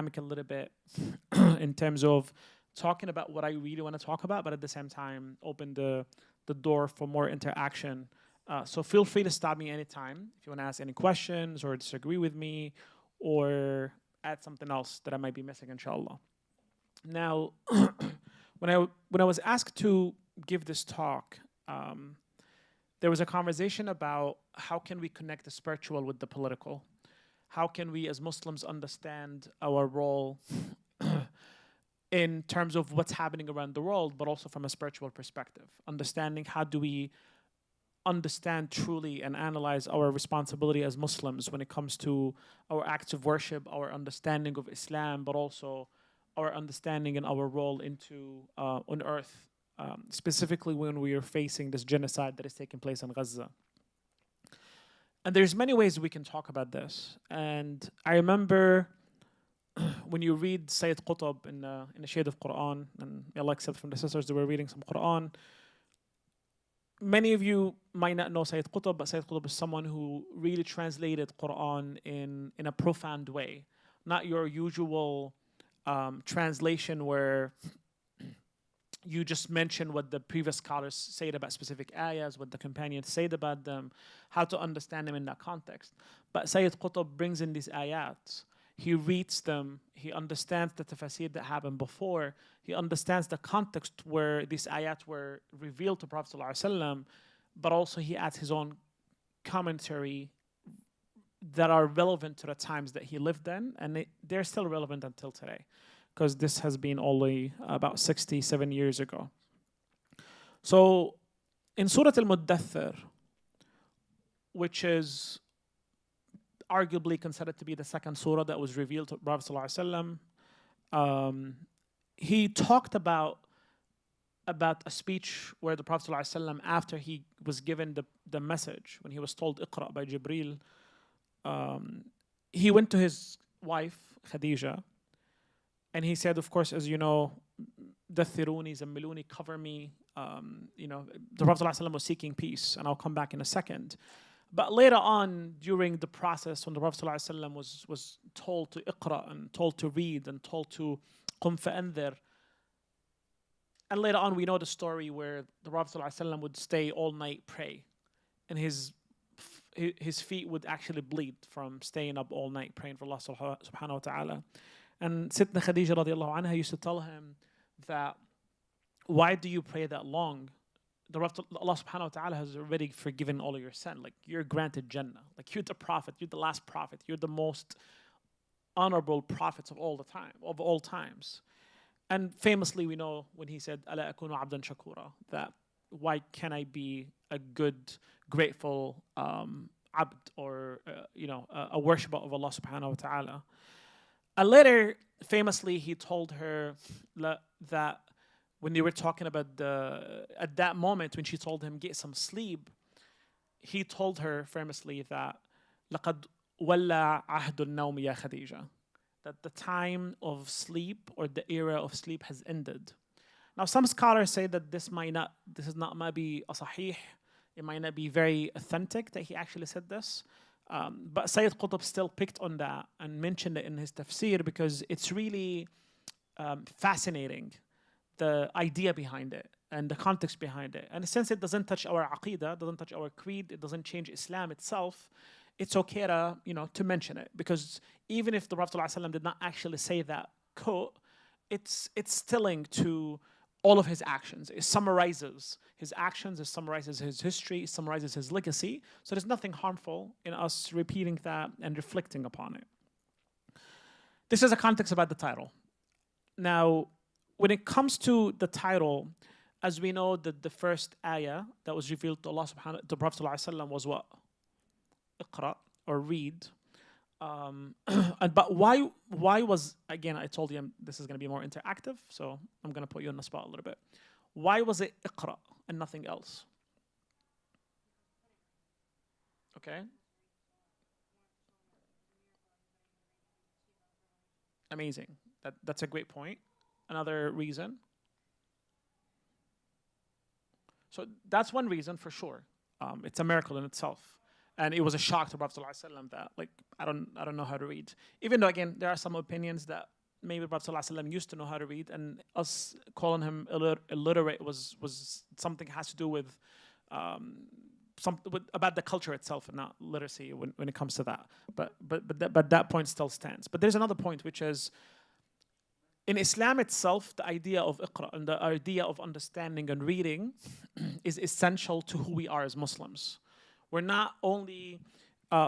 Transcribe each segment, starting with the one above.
dynamic a little bit in terms of talking about what I really want to talk about, but at the same time, open the door for more interaction. So feel free to stop me anytime if you want to ask any questions or disagree with me or add something else that I might be missing, inshallah. Now, when I was asked to give this talk, there was a conversation about how can we connect the spiritual with the political? How can we as Muslims understand our role in terms of what's happening around the world, but also from a spiritual perspective? Understanding how do we understand truly and analyze our responsibility as Muslims when it comes to our acts of worship, our understanding of Islam, but also our understanding and our role into on earth, specifically when we are facing this genocide that is taking place in Gaza. And there's many ways we can talk about this. And I remember when you read Sayyid Qutb in the shade of Quran, and may Allah accept from the sisters that were reading some Quran, many of you might not know Sayyid Qutb, but Sayyid Qutb is someone who really translated Quran in a profound way. Not your usual translation where you just mention what the previous scholars said about specific ayahs, what the companions said about them, how to understand them in that context. But Sayyid Qutb brings in these ayats. He reads them. He understands the tafsir that happened before. He understands the context where these ayat were revealed to Prophet ﷺ, but also he adds his own commentary that are relevant to the times that he lived in, and they're still relevant until today, because this has been only about 67 years ago. So in Surah Al-Muddathir, which is arguably considered to be the second surah that was revealed to Prophet ﷺ, he talked about a speech where the Prophet ﷺ, after he was given the message, when he was told Iqra by Jibreel, he went to his wife, Khadija, and he said, of course, as you know, Dathiruni, Zammiluni, cover me. The Prophet ﷺ was seeking peace, and I'll come back in a second. But later on, during the process, when the Prophet ﷺ was told to Iqra and told to read and told to Qum fa'anzir, and later on we know the story where the Prophet ﷺ would stay all night pray, and his feet would actually bleed from staying up all night praying for Allah subhanahu wa ta'ala. And Sittna Khadija radiallahu anha used to tell him that, why do you pray that long? Allah subhanahu wa ta'ala has already forgiven all of your sin. Like, you're granted Jannah. Like, you're the prophet, you're the last prophet, you're the most honorable prophets of all times. And famously, we know when he said, Ala akunu abdan shakura, that why can I be a good, grateful abd, or a worshipper of Allah subhanahu wa ta'ala. And later, famously, he told her that when they were talking about at that moment when she told him get some sleep, he told her famously that لَقَدْ وَلَّى عَهْدُ النَّوْمِ يَا خَدِيجَةَ, that the time of sleep or the era of sleep has ended. Now, some scholars say that this is not maybe a sahih, it might not be very authentic that he actually said this. But Sayyid Qutb still picked on that and mentioned it in his tafsir because it's really fascinating, the idea behind it and the context behind it. And since it doesn't touch our aqidah, doesn't touch our creed, it doesn't change Islam itself, it's okay to mention it, because even if the Prophet ﷺ did not actually say that quote, it's stilling to all of his actions. It summarizes his actions, it summarizes his history, it summarizes his legacy. So there's nothing harmful in us repeating that and reflecting upon it. This is a context about the title. Now, when it comes to the title, as we know that the first ayah that was revealed to Allah subhanahu to Prophet ﷺ was what? Iqra, or read. But why was, again, I told you this is going to be more interactive, so I'm going to put you on the spot a little bit. Why was it Iqra and nothing else? Okay. Amazing. That's a great point. Another reason. So that's one reason for sure. It's a miracle in itself. And it was a shock to Prophet ﷺ that, like, I don't know how to read. Even though, again, there are some opinions that maybe Prophet ﷺ used to know how to read, and us calling him illiterate was something has to do with about the culture itself and not literacy when it comes to that. But that point still stands. But there's another point, which is in Islam itself, the idea of iqra and the idea of understanding and reading is essential to who we are as Muslims. We're not only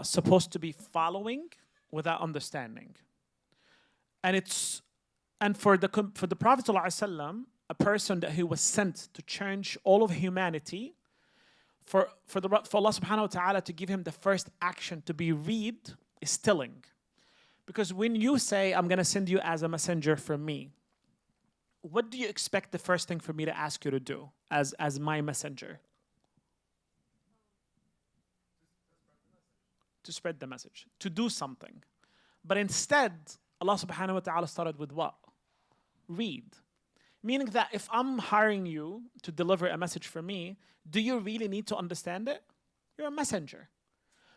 supposed to be following without understanding. And for the Prophet ﷺ, a person that he was sent to change all of humanity, for Allah subhanahu wa ta'ala to give him the first action to be read is stilling. Because when you say, I'm going to send you as a messenger from me, what do you expect the first thing for me to ask you to do as my messenger? To spread the message, to do something. But instead, Allah subhanahu wa ta'ala started with what? Read. Meaning that if I'm hiring you to deliver a message for me, do you really need to understand it? You're a messenger.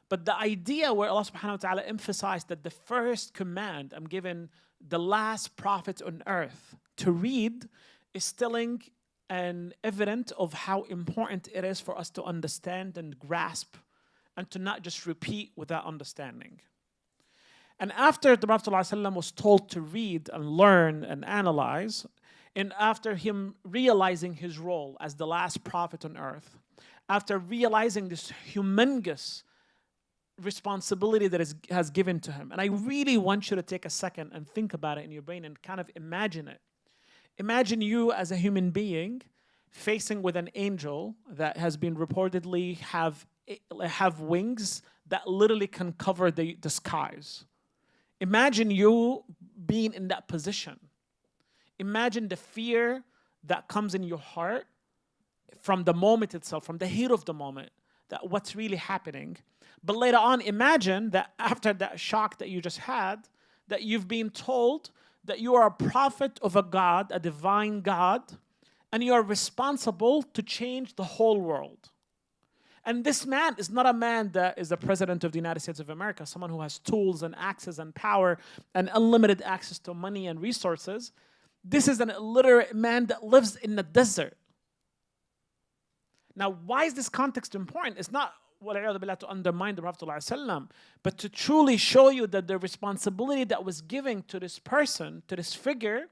But the idea where Allah subhanahu wa ta'ala emphasized that the first command I'm given the last prophet on earth to read is telling and evident of how important it is for us to understand and grasp and to not just repeat without understanding. And after the Prophet ﷺ was told to read and learn and analyze, and after him realizing his role as the last prophet on earth, after realizing this humongous responsibility that has given to him, and I really want you to take a second and think about it in your brain and kind of imagine it. Imagine you as a human being facing with an angel that has been reportedly have wings that literally can cover the skies. Imagine you being in that position. Imagine the fear that comes in your heart from the moment itself, from the heat of the moment, that what's really happening. But later on, imagine that after that shock that you just had, that you've been told that you are a prophet of a God, a divine God, and you are responsible to change the whole world. And this man is not a man that is the president of the United States of America, someone who has tools and access and power and unlimited access to money and resources. This is an illiterate man that lives in the desert. Now, why is this context important? It's not to undermine the Prophet ﷺ, but to truly show you that the responsibility that was given to this person, to this figure,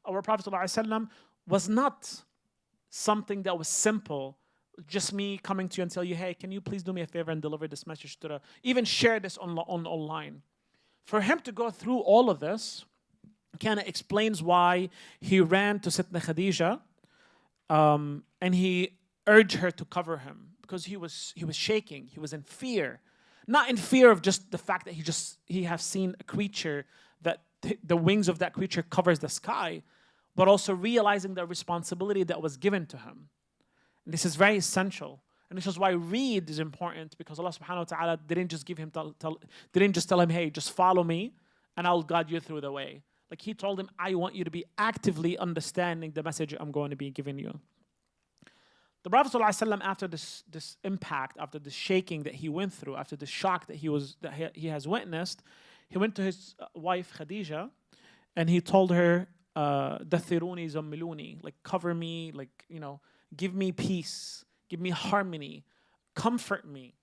our Prophet ﷺ, was not something that was simple. Just me coming to you and tell you, hey, can you please do me a favor and deliver this message to even share this online. For him to go through all of this kind of explains why he ran to Sayyidina Khadija and he urged her to cover him, because he was shaking. He was in fear. Not in fear of just the fact that he has seen a creature that the wings of that creature covers the sky, but also realizing the responsibility that was given to him. And this is very essential. And this is why read is important, because Allah subhanahu wa ta'ala didn't just give him didn't just tell him, hey, just follow me and I'll guide you through the way. Like he told him, I want you to be actively understanding the message I'm going to be giving you. The Prophet ﷺ, after this impact, after the shaking that he went through, after the shock that he has witnessed, he went to his wife Khadija and he told her, Dathiruni zammiluni, like cover me, like, give me peace, give me harmony, comfort me.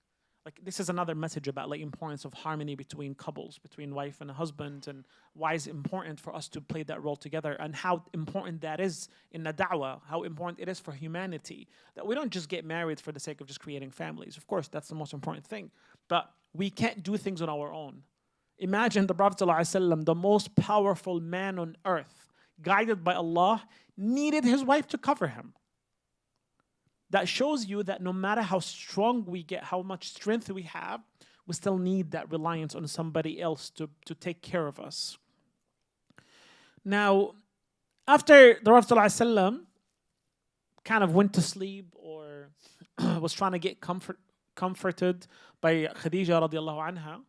Like this is another message about like importance of harmony between couples, between wife and husband, and why it's important for us to play that role together, and how important that is in the da'wah, how important it is for humanity, that we don't just get married for the sake of just creating families. Of course, that's the most important thing, but we can't do things on our own. Imagine the Prophet ﷺ, the most powerful man on earth, guided by Allah, needed his wife to cover him. That shows you that no matter how strong we get, how much strength we have, we still need that reliance on somebody else to take care of us. Now, after the Prophet ﷺ kind of went to sleep or was trying to get comforted by Khadija radiallahu anha,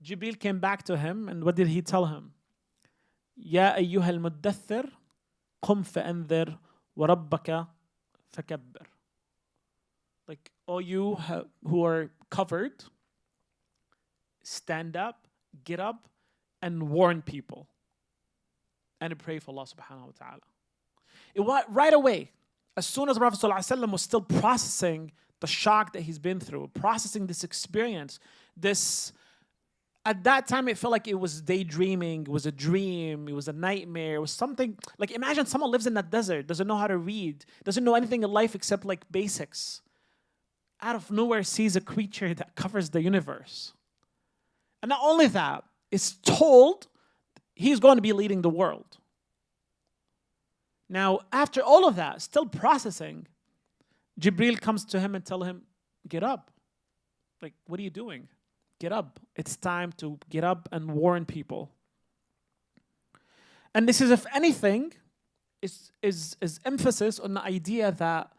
Jibreel came back to him, and what did he tell him? Ya ayyuha al-muddathir, qum fa'anzir, wa rabbaka fakabbir. Like, all you who are covered, stand up, get up, and warn people. And pray for Allah subhanahu wa ta'ala. It was right away, as soon as the Prophet ﷺ was still processing the shock that he's been through, processing this experience, at that time it felt like it was daydreaming, it was a dream, it was a nightmare, it was something, like imagine someone lives in the desert, doesn't know how to read, doesn't know anything in life except like basics. Out of nowhere sees a creature that covers the universe. And not only that, is told he's going to be leading the world. Now, after all of that, still processing, Jibreel comes to him and tells him, get up. Like, what are you doing? Get up. It's time to get up and warn people. And this is, if anything, is emphasis on the idea that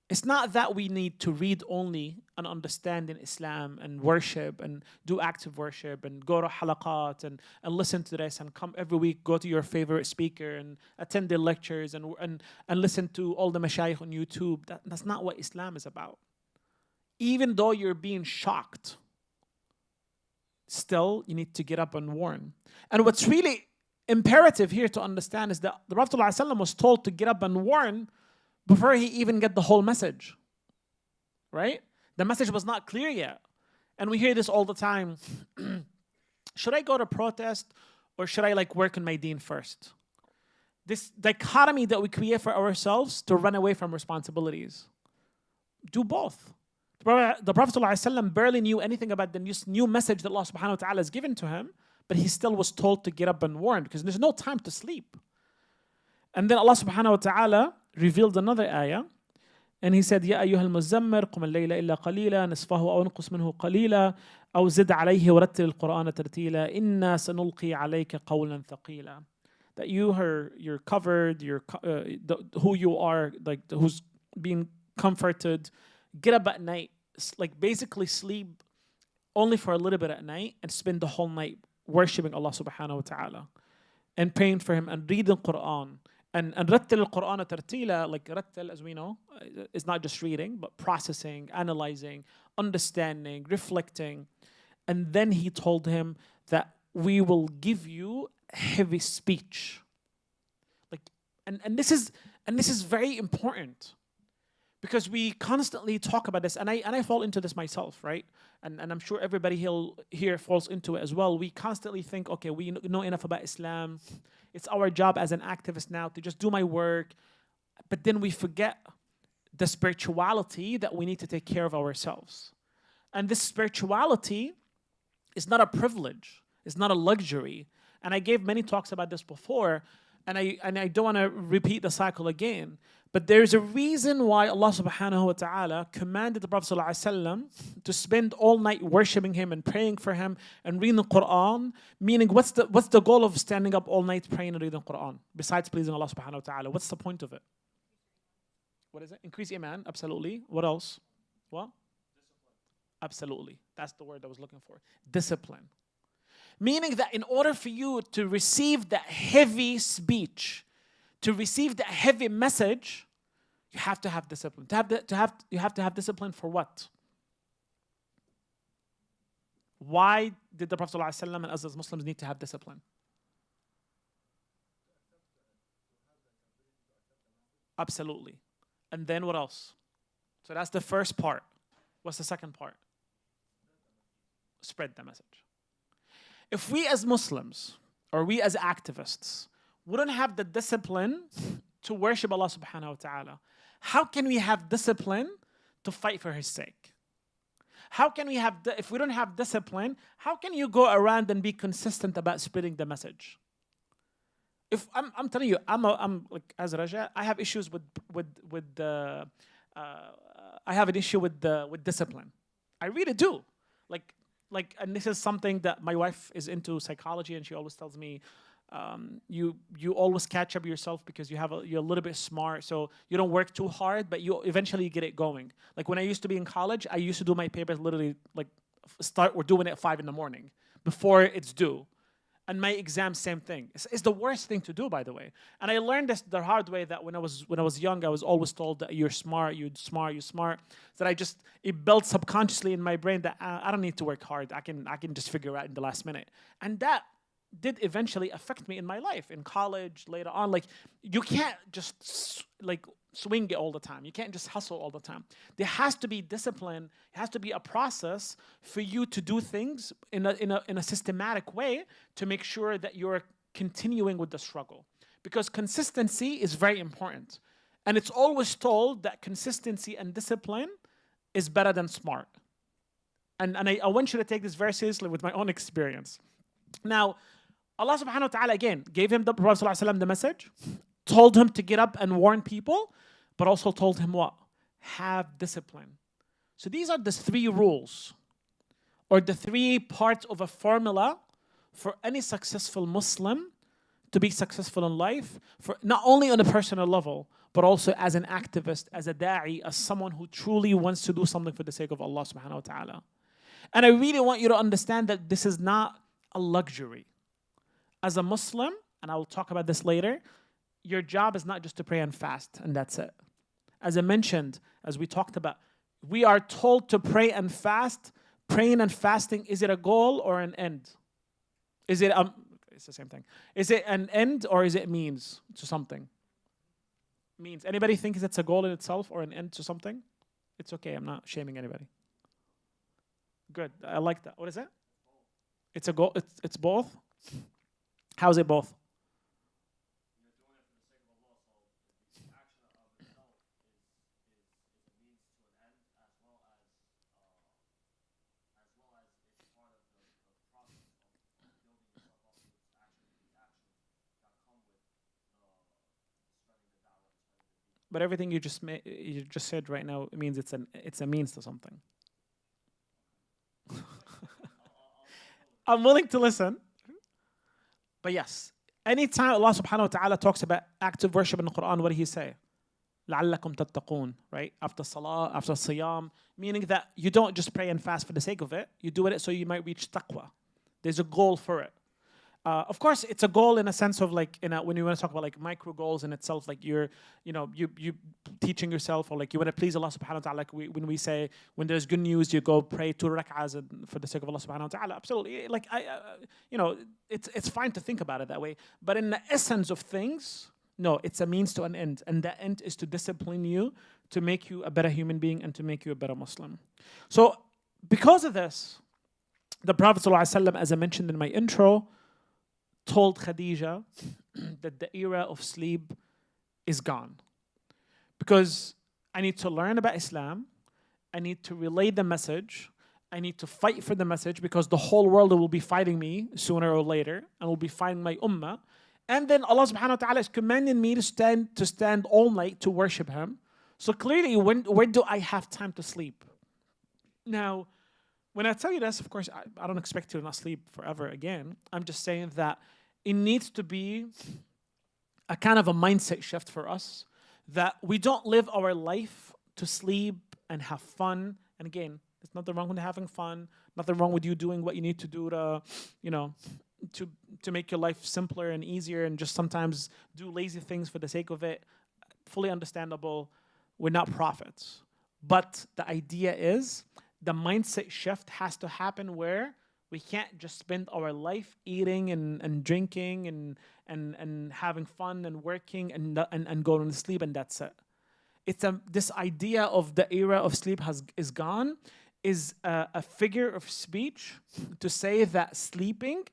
it's not that we need to read only and understand in Islam and worship and do active worship and go to halaqat and listen to this and come every week, go to your favorite speaker and attend their lectures and listen to all the mashayikh on YouTube. That's not what Islam is about. Even though you're being shocked, still you need to get up and warn. And what's really imperative here to understand is that the Prophet ﷺ was told to get up and warn before he even get the whole message, right? The message was not clear yet. And we hear this all the time. Should I go to protest or should I work on my deen first? This dichotomy that we create for ourselves to run away from responsibilities. Do both. The Prophet ﷺ barely knew anything about the new message that Allah subhanahu wa ta'ala has given to him, but he still was told to get up and warn because there's no time to sleep. And then Allah subhanahu wa ta'ala revealed another ayah, and he said, يا أيها المزمر قم الليل إلا قليلا نصفه أو انقص منه قليلا أو زد عليه ورتل القرآن ترتيلا إنا سنلقي عليك قولا ثقيلا. That you're covered, who you are, who's being comforted, get up at night, basically sleep only for a little bit at night and spend the whole night worshipping Allah subhanahu wa ta'ala and praying for Him and reading Quran. And rattil al-Quran tartila, rattil, as we know, is not just reading, but processing, analyzing, understanding, reflecting. And then he told him that we will give you heavy speech. And this is very important. Because we constantly talk about this, and I fall into this myself, right? And I'm sure everybody here falls into it as well. We constantly think, okay, we know enough about Islam. It's our job as an activist now to just do my work. But then we forget the spirituality that we need to take care of ourselves. And this spirituality is not a privilege. It's not a luxury. And I gave many talks about this before, and I don't want to repeat the cycle again. But there's a reason why Allah subhanahu wa ta'ala commanded the Prophet ﷺ to spend all night worshipping Him and praying for Him and reading the Quran. Meaning, what's the goal of standing up all night praying and reading the Quran? Besides pleasing Allah subhanahu wa ta'ala, what's the point of it? What is it? Increase iman, absolutely. What else? What? Discipline. Absolutely. That's the word I was looking for. Discipline. Meaning that in order for you to receive that heavy speech, to receive that heavy message, you have to have discipline. You have to have discipline for what? Why did the Prophet ﷺ and us as Muslims need to have discipline? Absolutely. And then what else? So that's the first part. What's the second part? Spread the message. If we as Muslims, or we as activists, wouldn't have the discipline to worship Allah subhanahu wa ta'ala, how can we have discipline to fight for His sake? How can we have, if we don't have discipline, how can you go around and be consistent about spreading the message? If I'm telling you, I'm like as Raja, I have issues with I have an issue with discipline. I really do. Like, and this is something that my wife is into psychology, and she always tells me, you always catch up yourself because you're a little bit smart, so you don't work too hard, but you eventually get it going. Like when I used to be in college, I used to do my papers literally start doing it at 5 a.m. before it's due. And my exam, same thing. It's the worst thing to do, by the way. And I learned this the hard way, that when I was young, I was always told that you're smart, you're smart. That it built subconsciously in my brain that I don't need to work hard. I can just figure it out in the last minute. And that did eventually affect me in my life, in college, later on. Like, you can't just swing it all the time. You can't just hustle all the time. There has to be discipline. It has to be a process for you to do things in a systematic way to make sure that you're continuing with the struggle. Because consistency is very important. And it's always told that consistency and discipline is better than smart. And I want you to take this very seriously with my own experience. Now, Allah subhanahu wa ta'ala again gave him, the Prophet ﷺ, the message, told him to get up and warn people, but also told him what? Have discipline. So these are the 3 rules, or the 3 parts of a formula for any successful Muslim to be successful in life, for not only on a personal level, but also as an activist, as a da'i, as someone who truly wants to do something for the sake of Allah subhanahu wa ta'ala. And I really want you to understand that this is not a luxury. As a Muslim, and I will talk about this later, your job is not just to pray and fast, and that's it. As I mentioned, as we talked about, we are told to pray and fast. Praying and fasting, is it a goal or an end? Is it it's the same thing. Is it an end or is it means to something? Means. Anybody think it's a goal in itself or an end to something? It's okay, I'm not shaming anybody. Good, I like that. What is it? It's a goal, it's both? How is it both? But everything you just said right now, it means it's a means to something. I'm willing to listen. But yes, anytime Allah subhanahu wa ta'ala talks about active worship in the Quran, what did he say? لَعَلَّكُمْ تَتَّقُونَ, right? After salah, after siyam, meaning that you don't just pray and fast for the sake of it. You do it so you might reach taqwa. There's a goal for it. Of course, it's a goal in a sense of like, when you want to talk about like micro goals in itself, like you teaching yourself, or like you want to please Allah subhanahu wa ta'ala. Like when we say, when there's good news, you go pray 2 rak'ahs for the sake of Allah subhanahu wa ta'ala. Absolutely. Like, it's fine to think about it that way. But in the essence of things, no, it's a means to an end. And the end is to discipline you, to make you a better human being, and to make you a better Muslim. So because of this, the Prophet ﷺ, as I mentioned in my intro, told Khadija that the era of sleep is gone. Because I need to learn about Islam, I need to relay the message, I need to fight for the message, because the whole world will be fighting me sooner or later, and will be fighting my ummah. And then Allah subhanahu wa ta'ala is commanding me to stand all night to worship Him. So clearly, when do I have time to sleep? Now, when I tell you this, of course, I don't expect you to not sleep forever again. I'm just saying that it needs to be a kind of a mindset shift for us, that we don't live our life to sleep and have fun. And again, there's nothing wrong with having fun, nothing wrong with you doing what you need to do to make your life simpler and easier, and just sometimes do lazy things for the sake of it. Fully understandable. We're not prophets. But the idea is the mindset shift has to happen where we can't just spend our life eating and drinking and having fun and working and going to sleep, and that's it. This idea of the era of sleep is gone, is a figure of speech to say that sleeping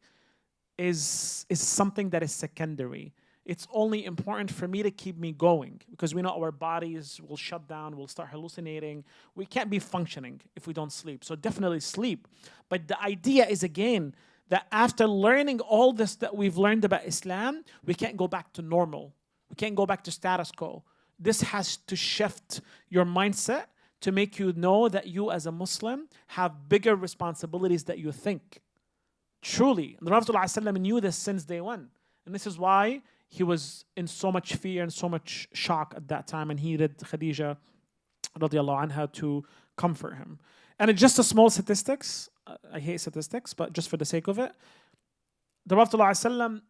is something that is secondary. It's only important for me to keep me going, because we know our bodies will shut down, we'll start hallucinating. We can't be functioning if we don't sleep. So definitely sleep. But the idea is, again, that after learning all this that we've learned about Islam, we can't go back to normal. We can't go back to status quo. This has to shift your mindset to make you know that you as a Muslim have bigger responsibilities that you think. Truly. And the Prophet ﷺ knew this since day one. And this is why he was in so much fear and so much shock at that time, and he needed Khadija radiallahu anha to comfort him. And it's just a small statistics. I hate statistics, but just for the sake of it, the Prophet ﷺ,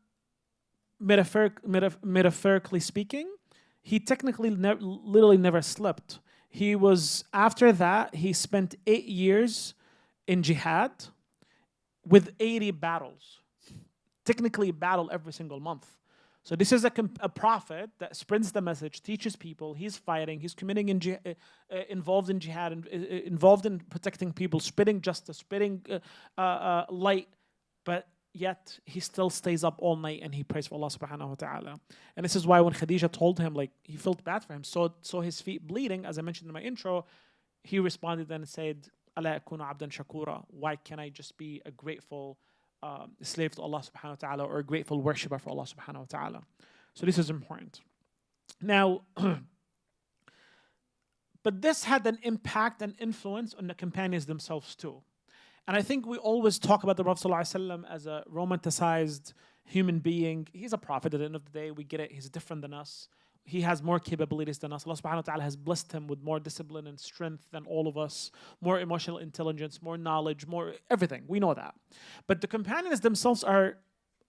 metaphorically speaking, he technically literally never slept. He was, after that, he spent 8 years in jihad with 80 battles. Technically battle every single month. So this is a prophet that spreads the message, teaches people, he's fighting, he's committing involved in jihad, involved in protecting people, spreading justice, spreading light, but yet he still stays up all night and he prays for Allah subhanahu wa ta'ala. And this is why when Khadija told him, like, he felt bad for him, so his feet bleeding, as I mentioned in my intro, he responded and said, "Ala akunu abdan shakura." Why can't I just be a grateful slave to Allah subhanahu wa ta'ala, or a grateful worshipper for Allah subhanahu wa ta'ala? So this is important. Now, but this had an impact and influence on the companions themselves too. And I think we always talk about the Prophet ﷺ as a romanticized human being. He's a prophet at the end of the day. We get it. He's different than us. He has more capabilities than us. Allah subhanahu wa ta'ala has blessed him with more discipline and strength than all of us, more emotional intelligence, more knowledge, more everything. We know that. But the companions themselves are,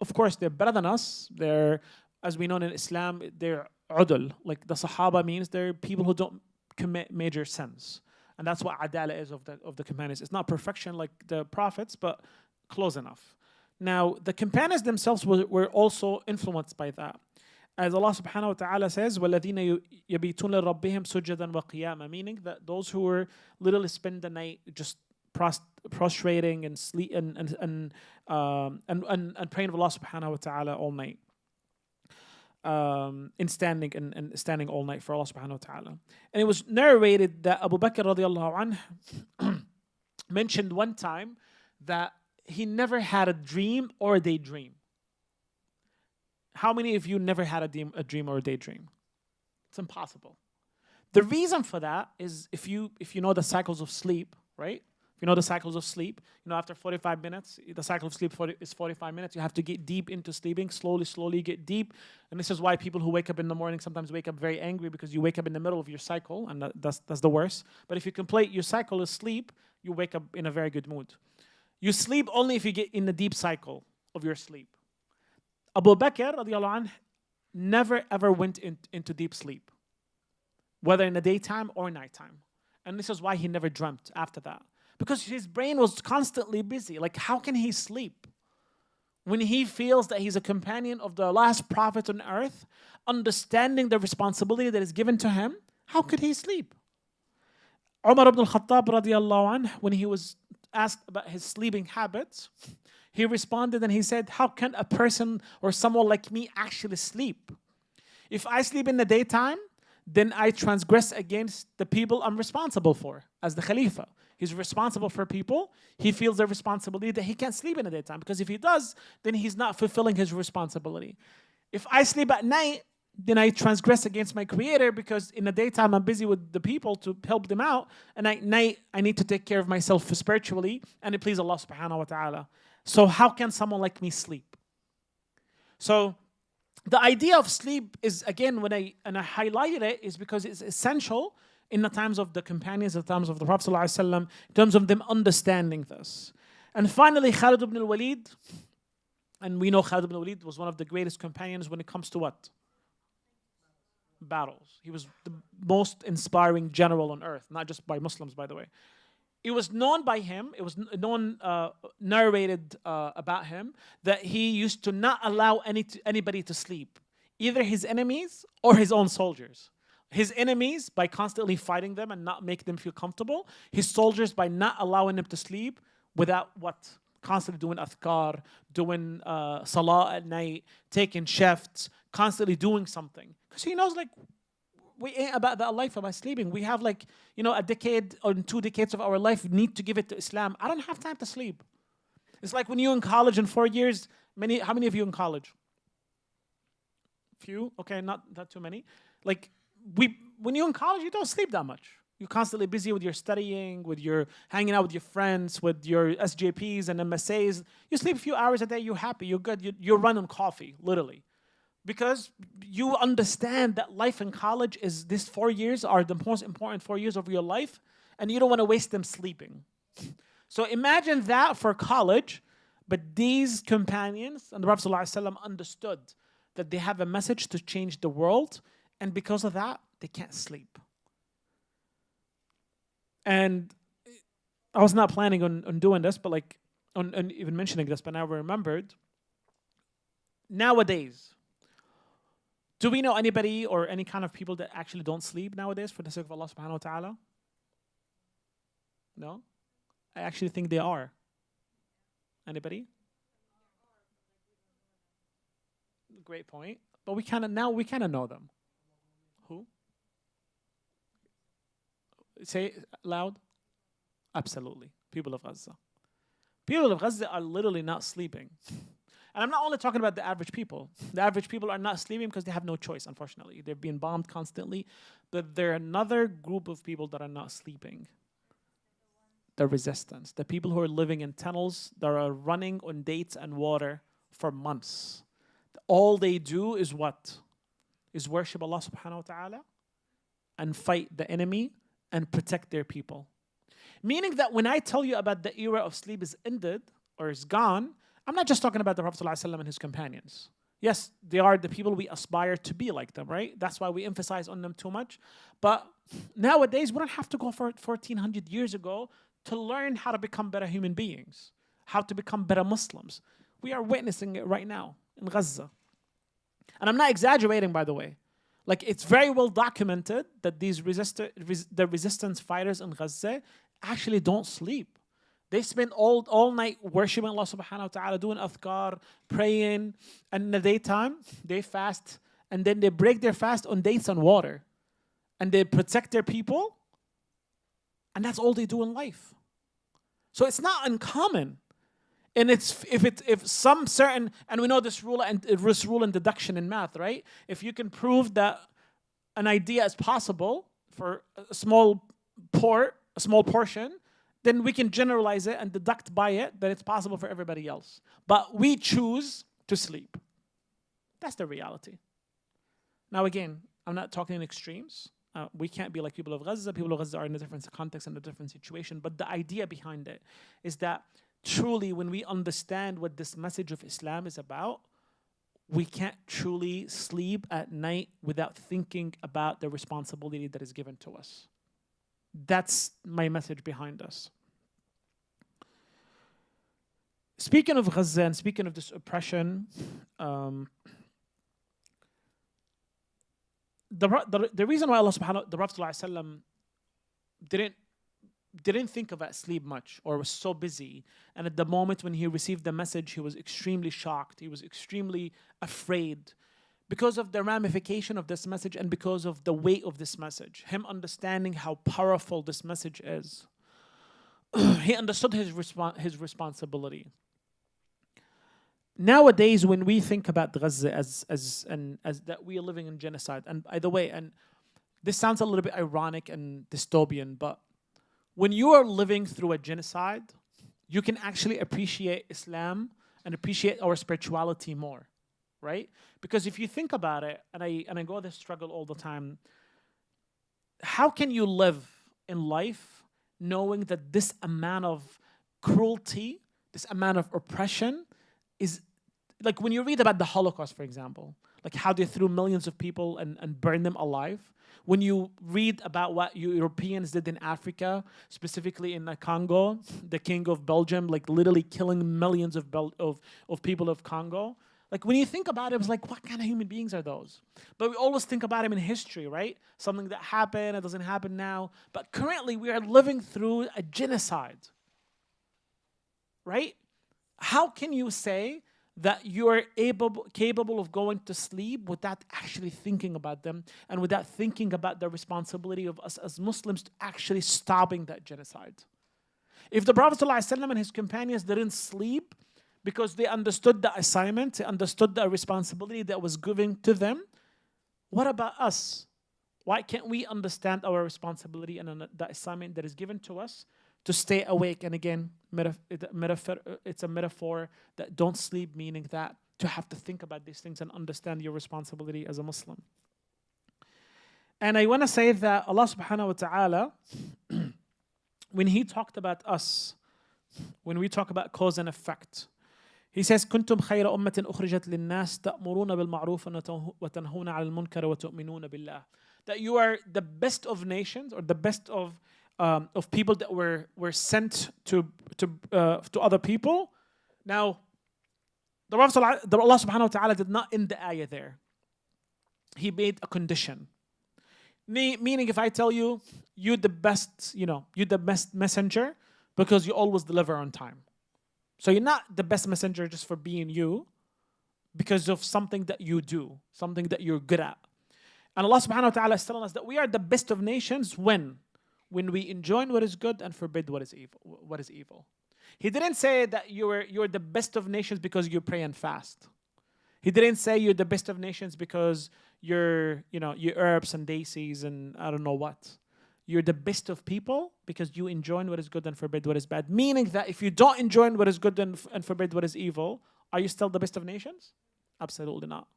of course, they're better than us. They're, as we know in Islam, they're udul. Like the Sahaba means they're people who don't commit major sins. And that's what adala is of the companions. It's not perfection like the prophets, but close enough. Now, the companions themselves were also influenced by that. As Allah subhanahu wa ta'ala says, وَالَّذِينَ يَبِيتُونَ لِرَبِّهِمْ سُجَّدًا وَقِيَامًا, meaning that those who were literally spend the night just prostrating and sleep and praying to Allah subhanahu wa ta'ala all night. In standing and standing all night for Allah subhanahu wa ta'ala. And it was narrated that Abu Bakr radiallahu anhu mentioned one time that he never had a dream or a daydream. How many of you never had a dream or a daydream? It's impossible. The reason for that is if you know the cycles of sleep, right? If you know the cycles of sleep, after 45 minutes, the cycle of sleep is 45 minutes. You have to get deep into sleeping, slowly get deep. And this is why people who wake up in the morning sometimes wake up very angry, because you wake up in the middle of your cycle, and that's the worst. But if you complete your cycle of sleep, you wake up in a very good mood. You sleep only if you get in the deep cycle of your sleep. Abu Bakr radiallahu anh never ever went into deep sleep, whether in the daytime or nighttime. And this is why he never dreamt after that. Because his brain was constantly busy. Like, how can he sleep? When he feels that he's a companion of the last prophet on earth, understanding the responsibility that is given to him, how could he sleep? Umar ibn al-Khattab radiallahu anh, when he was asked about his sleeping habits, he responded and he said, how can a person or someone like me actually sleep? If I sleep in the daytime, then I transgress against the people I'm responsible for as the Khalifa. He's responsible for people. He feels the responsibility that he can't sleep in the daytime, because if he does, then he's not fulfilling his responsibility. If I sleep at night, then I transgress against my Creator, because in the daytime I'm busy with the people to help them out, and at night I need to take care of myself spiritually and to please Allah subhanahu wa ta'ala. So how can someone like me sleep? So the idea of sleep is, again, when I highlighted it, is because it's essential in the times of the companions, in the times of the Prophet ﷺ, in terms of them understanding this. And finally, Khalid ibn al-Walid, and we know Khalid ibn al-Walid was one of the greatest companions when it comes to what? Battles. He was the most inspiring general on earth, not just by Muslims, by the way. It was known by him, it was narrated about him, that he used to not allow anybody to sleep, either his enemies or his own soldiers. His enemies by constantly fighting them and not making them feel comfortable. His soldiers by not allowing them to sleep without what? Constantly doing adhkar, doing salah at night, taking shifts, constantly doing something. Because he knows, like, we ain't about that life about sleeping. We have, like, a decade or 2 decades of our life, need to give it to Islam. I don't have time to sleep. It's like when you're in college in 4 years. How many of you in college? Few? Okay, not too many. Like, when you're in college, you don't sleep that much. You're constantly busy with your studying, with your hanging out with your friends, with your SJPs and MSAs. You sleep a few hours a day, you're happy, you're good. You're running coffee, literally. Because you understand that life in college is, these 4 years are the most important 4 years of your life, and you don't want to waste them sleeping. So imagine that for college, But these companions and the Prophet ﷺ understood that they have a message to change the world, and because of that, they can't sleep. And I was not planning on doing this, but like on even mentioning this, but now I remembered. Nowadays, do we know anybody or any kind of people that actually don't sleep nowadays for the sake of Allah subhanahu wa ta'ala? No? I actually think they are. Anybody? Great point. But we kind of know them. Who? Say it loud. Absolutely. People of Gaza. People of Gaza are literally not sleeping. And I'm not only talking about the average people. The average people are not sleeping because they have no choice, unfortunately. They're being bombed constantly. But there are another group of people that are not sleeping. The resistance. The people who are living in tunnels, that are running on dates and water for months. All they do is what? Is worship Allah subhanahu wa ta'ala and fight the enemy and protect their people. Meaning that when I tell you about the era of sleep is ended or is gone, I'm not just talking about the Prophet ﷺ and his companions. Yes, they are the people we aspire to be like them, right? That's why we emphasize on them too much. But nowadays, we don't have to go for 1400 years ago to learn how to become better human beings, how to become better Muslims. We are witnessing it right now in Gaza. And I'm not exaggerating, by the way. Like, it's very well documented that these the resistance fighters in Gaza actually don't sleep. They spend all night worshiping Allah subhanahu wa ta'ala, doing adhkar, praying, and in the daytime, they fast, and then they break their fast on dates and water. And they protect their people, and that's all they do in life. So it's not uncommon. And if some certain, and we know this rule and deduction in math, right? If you can prove that an idea is possible for a small portion, then we can generalize it and deduct by it that it's possible for everybody else. But we choose to sleep. That's the reality. Now again, I'm not talking in extremes. We can't be like people of Gaza. People of Gaza are in a different context and a different situation. But the idea behind it is that truly when we understand what this message of Islam is about, we can't truly sleep at night without thinking about the responsibility that is given to us. That's my message behind us. Speaking of Gaza and speaking of this oppression, the reason why Allah subhanahu the Prophet ﷺ didn't think about sleep much or was so busy, and at the moment when he received the message, he was extremely shocked. He was extremely afraid because of the ramification of this message and because of the weight of this message. Him understanding how powerful this message is, he understood his responsibility. Nowadays, when we think about Gaza as that we are living in genocide, and by the way, and this sounds a little bit ironic and dystopian, but when you are living through a genocide, you can actually appreciate Islam and appreciate our spirituality more, right? Because if you think about it, and I go this struggle all the time, how can you live in life knowing that this amount of cruelty, this amount of oppression is, like when you read about the Holocaust, for example, like how they threw millions of people and burned them alive. When you read about what Europeans did in Africa, specifically in the Congo, the king of Belgium, like literally killing millions of people of Congo. Like when you think about it, it was like, what kind of human beings are those? But we always think about them in history, right? Something that happened, it doesn't happen now. But currently we are living through a genocide, right? How can you say that you are capable of going to sleep without actually thinking about them and without thinking about the responsibility of us as Muslims to actually stopping that genocide? If the Prophet ﷺ and his companions didn't sleep because they understood the assignment, they understood the responsibility that was given to them, what about us? Why can't we understand our responsibility and the assignment that is given to us to stay awake? And again, it's a metaphor that don't sleep, meaning that to have to think about these things and understand your responsibility as a Muslim. And I want to say that Allah subhanahu wa ta'ala, when he talked about us, when we talk about cause and effect, He says, كنتم خير أمة أخرجت للناس تأمرون بالمعروف وتنهون عن المنكر وتؤمنون بالله. That you are the best of nations, or the best of people that were sent to other people. Now, Allah subhanahu wa ta'ala did not end the ayah there. He made a condition. Meaning, if I tell you, you're the best, you're the best messenger because you always deliver on time. So you're not the best messenger just for being you, because of something that you do, something that you're good at. And Allah subhanahu wa ta'ala is telling us that we are the best of nations when we enjoin what is good and forbid what is evil. He didn't say that you're the best of nations because you pray and fast. He didn't say you're the best of nations because you're herbs and daisies and I don't know what. You're the best of people because you enjoin what is good and forbid what is bad. Meaning that if you don't enjoin what is good and forbid what is evil, are you still the best of nations? Absolutely not.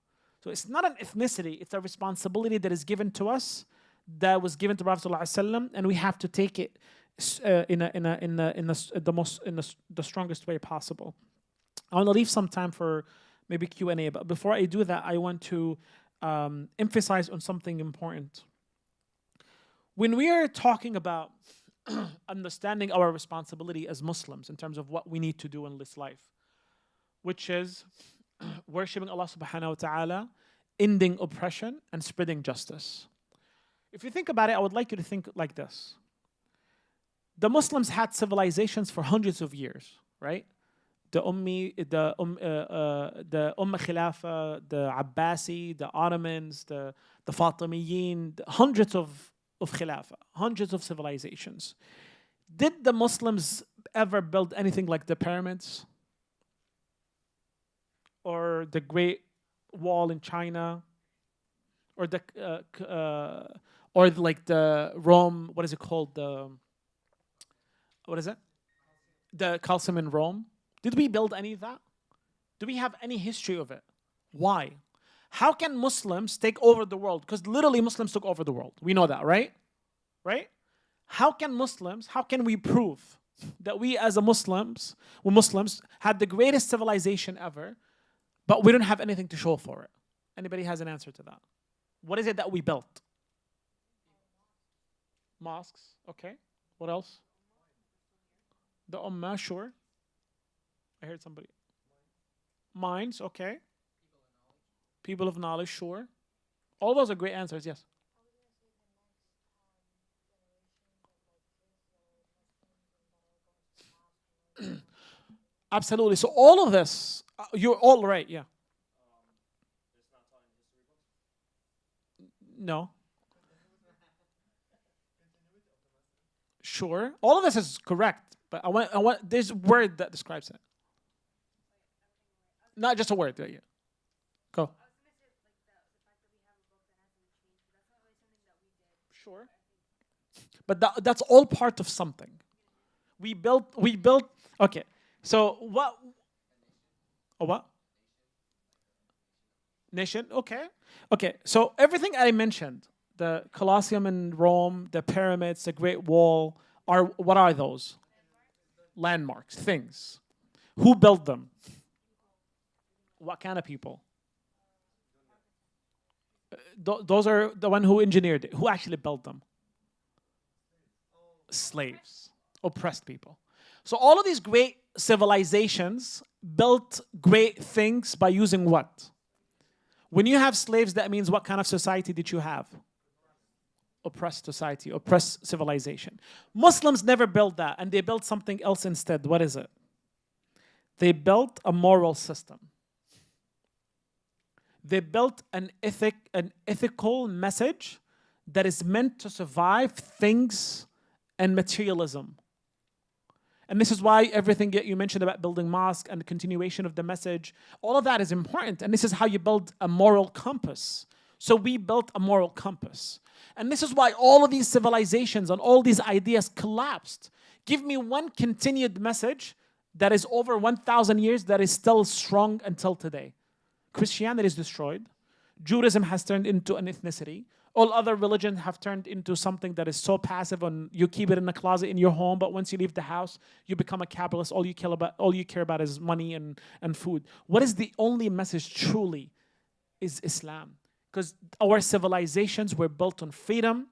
So it's not an ethnicity, it's a responsibility that is given to us, that was given to Prophet ﷺ, and we have to take it in the strongest way possible. I want to leave some time for maybe Q&A, but before I do that, I want to emphasize on something important. When we are talking about understanding our responsibility as Muslims in terms of what we need to do in this life, which is worshipping Allah subhanahu wa ta'ala, ending oppression, and spreading justice. If you think about it, I would like you to think like this. The Muslims had civilizations for hundreds of years, right? The Khilafah, the Abbasi, the Ottomans, the Fatimiyin, hundreds of Khilafah, hundreds of civilizations. Did the Muslims ever build anything like the pyramids? Or the Great Wall in China? Or like the Rome, what is it called? The Colosseum in Rome? Did we build any of that? Do we have any history of it? Why? How can Muslims take over the world? Because literally Muslims took over the world. We know that, right? Right? How can we prove that we as Muslims had the greatest civilization ever, but we don't have anything to show for it? Anybody has an answer to that? What is it that we built? Mosques, okay. What else? The Ummah, sure. I heard somebody. Minds, okay. People of knowledge, sure. All those are great answers, yes. Absolutely. So all of this, you're all right, yeah. No. Sure. All of this is correct, but I want there's a word that describes it. Not just a word, yeah. Go. Sure. But that's all part of something. We built, okay. So what? A what? Nation, okay. Okay, so everything I mentioned, the Colosseum in Rome, the pyramids, the Great Wall, what are those? Landmarks, things. Who built them? What kind of people? Those are the one who engineered it. Who actually built them? Slaves, oppressed people. So all of these great civilizations built great things by using what? When you have slaves, that means what kind of society did you have? Oppressed society, oppressed civilization. Muslims never built that, and they built something else instead. What is it? They built a moral system. They built an ethical message that is meant to survive things and materialism. And this is why everything you mentioned about building mosque and the continuation of the message, all of that is important. And this is how you build a moral compass. So we built a moral compass. And this is why all of these civilizations and all these ideas collapsed. Give me one continued message that is over 1,000 years that is still strong until today. Christianity is destroyed. Judaism has turned into an ethnicity. All other religions have turned into something that is so passive, and you keep it in a closet in your home, but once you leave the house, you become a capitalist. All you care about is money and food. What is the only message truly is Islam. Because our civilizations were built on freedom,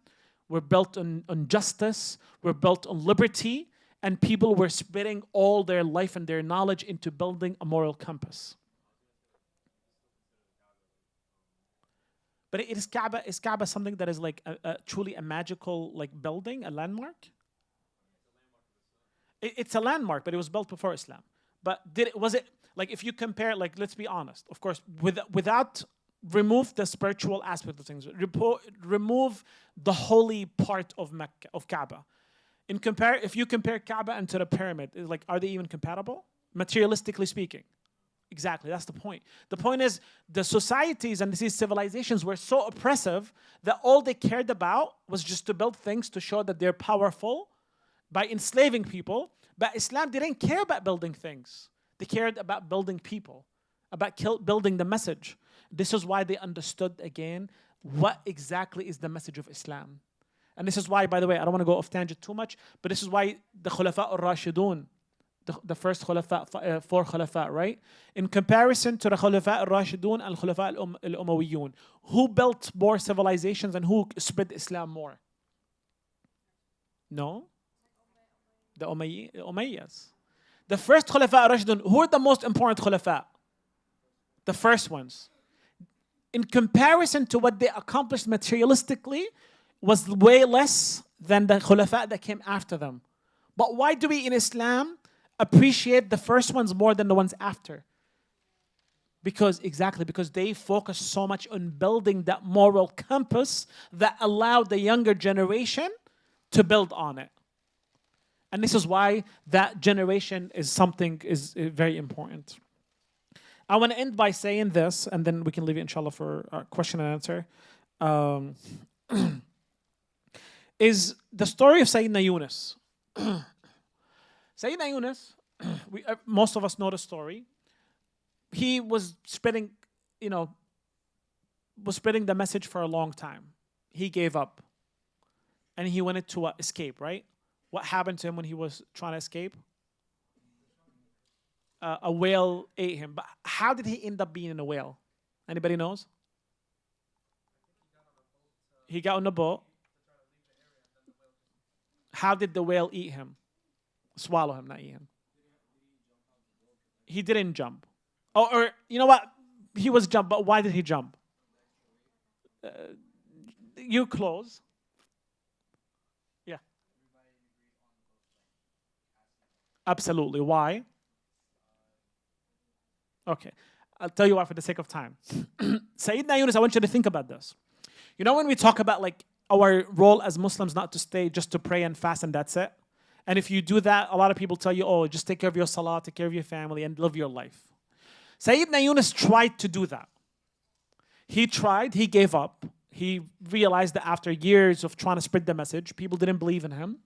were built on justice, were built on liberty, and people were spreading all their life and their knowledge into building a moral compass. But is Kaaba something that is like truly a magical like building, a landmark? It's a landmark, but it was built before Islam. But was it like, if you compare, like, let's be honest, of course, without remove the spiritual aspect of things, remove the holy part of Mecca, of Kaaba. If you compare Kaaba and to the pyramid, like, are they even compatible, materialistically speaking? Exactly, that's the point. The point is, the societies and these civilizations were so oppressive that all they cared about was just to build things to show that they're powerful by enslaving people. But Islam didn't care about building things. They cared about building people, about building the message. This is why they understood, again, what exactly is the message of Islam. And this is why, by the way, I don't want to go off tangent too much, but this is why the Khulafa al-Rashidun, the first Khulafa, four Khulafa, right? In comparison to the Khulafa al-Rashidun and Khulafa al-Umayyun, who built more civilizations and who spread Islam more? No? The Umayyads. The first Khulafa al-Rashidun, who are the most important Khulafa? The first ones. In comparison to what they accomplished materialistically, was way less than the Khulafa that came after them. But why do we in Islam appreciate the first ones more than the ones after? Because they focus so much on building that moral compass that allowed the younger generation to build on it. And this is why that generation is very important. I want to end by saying this, and then we can leave it, inshallah, for a question and answer. Is the story of Sayyidina Yunus. Sayyidina Yunus, most of us know the story. He was spreading the message for a long time. He gave up. And he wanted to escape, right? What happened to him when he was trying to escape? A whale ate him. But how did he end up being in a whale? Anybody knows? He got on a boat. How did the whale eat him? Swallow him, not eat him. He didn't jump. Or you know what? He was jump, but why did he jump? You close. Yeah. Absolutely. Why? Okay. I'll tell you why for the sake of time. Sayyidina Yunus, I want you to think about this. You know, when we talk about like our role as Muslims, not to stay just to pray and fast and that's it. And if you do that, a lot of people tell you, oh, just take care of your salah, take care of your family, and live your life. Sayyidina Yunus tried to do that. He tried, he gave up. He realized that after years of trying to spread the message, people didn't believe in him.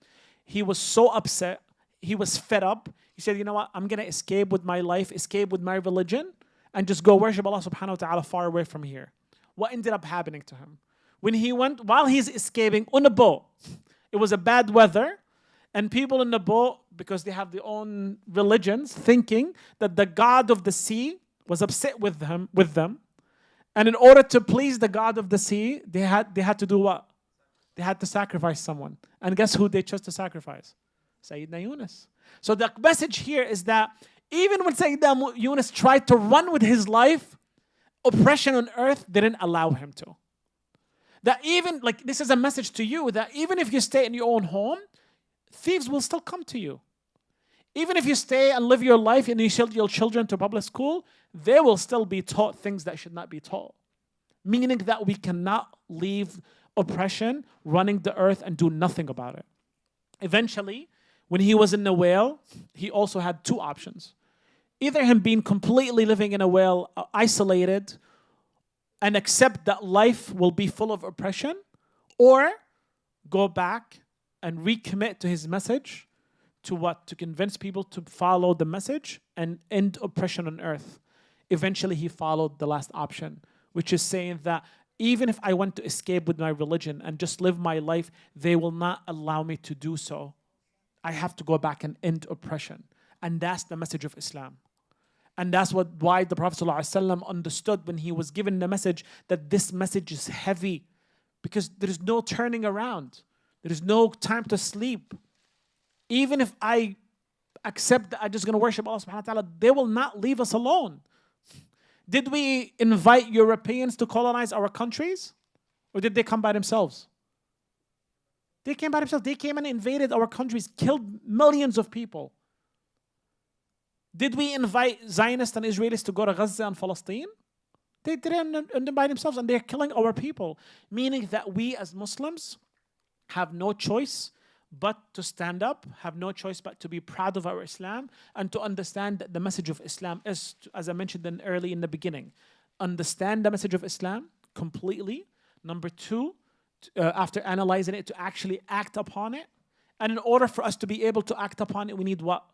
He was so upset. He was fed up. He said, you know what, I'm going to escape with my life, escape with my religion, and just go worship Allah subhanahu wa ta'ala far away from here. What ended up happening to him? When he went, while he's escaping on a boat, it was a bad weather, and people in the boat, because they have their own religions, thinking that the god of the sea was upset with them. And in order to please the god of the sea, they had to do what? They had to sacrifice someone. And guess who they chose to sacrifice? Sayyidina Yunus. So the message here is that even when Sayyidina Yunus tried to run with his life, oppression on earth didn't allow him to. That even, like, this is a message to you, that even if you stay in your own home, thieves will still come to you. Even if you stay and live your life and you send your children to public school, they will still be taught things that should not be taught. Meaning that we cannot leave oppression running the earth and do nothing about it. Eventually, when he was in the whale, he also had two options. Either him being completely living in a whale, isolated, and accept that life will be full of oppression, or go back and recommit to his message, to what? To convince people to follow the message and end oppression on earth. Eventually, he followed the last option, which is saying that even if I want to escape with my religion and just live my life, they will not allow me to do so. I have to go back and end oppression. And that's the message of Islam. And that's why the Prophet ﷺ understood when he was given the message that this message is heavy, because there is no turning around. There is no time to sleep. Even if I accept that I'm just going to worship Allah subhanahu wa ta'ala, they will not leave us alone. Did we invite Europeans to colonize our countries? Or did they come by themselves? They came by themselves. They came and invaded our countries, killed millions of people. Did we invite Zionists and Israelis to go to Gaza and Palestine? They didn't by themselves, and they're killing our people. Meaning that we as Muslims have no choice but to stand up, have no choice but to be proud of our Islam, and to understand that the message of Islam is, as I mentioned early in the beginning, understand the message of Islam completely. Number two, after analyzing it, to actually act upon it. And in order for us to be able to act upon it, we need what?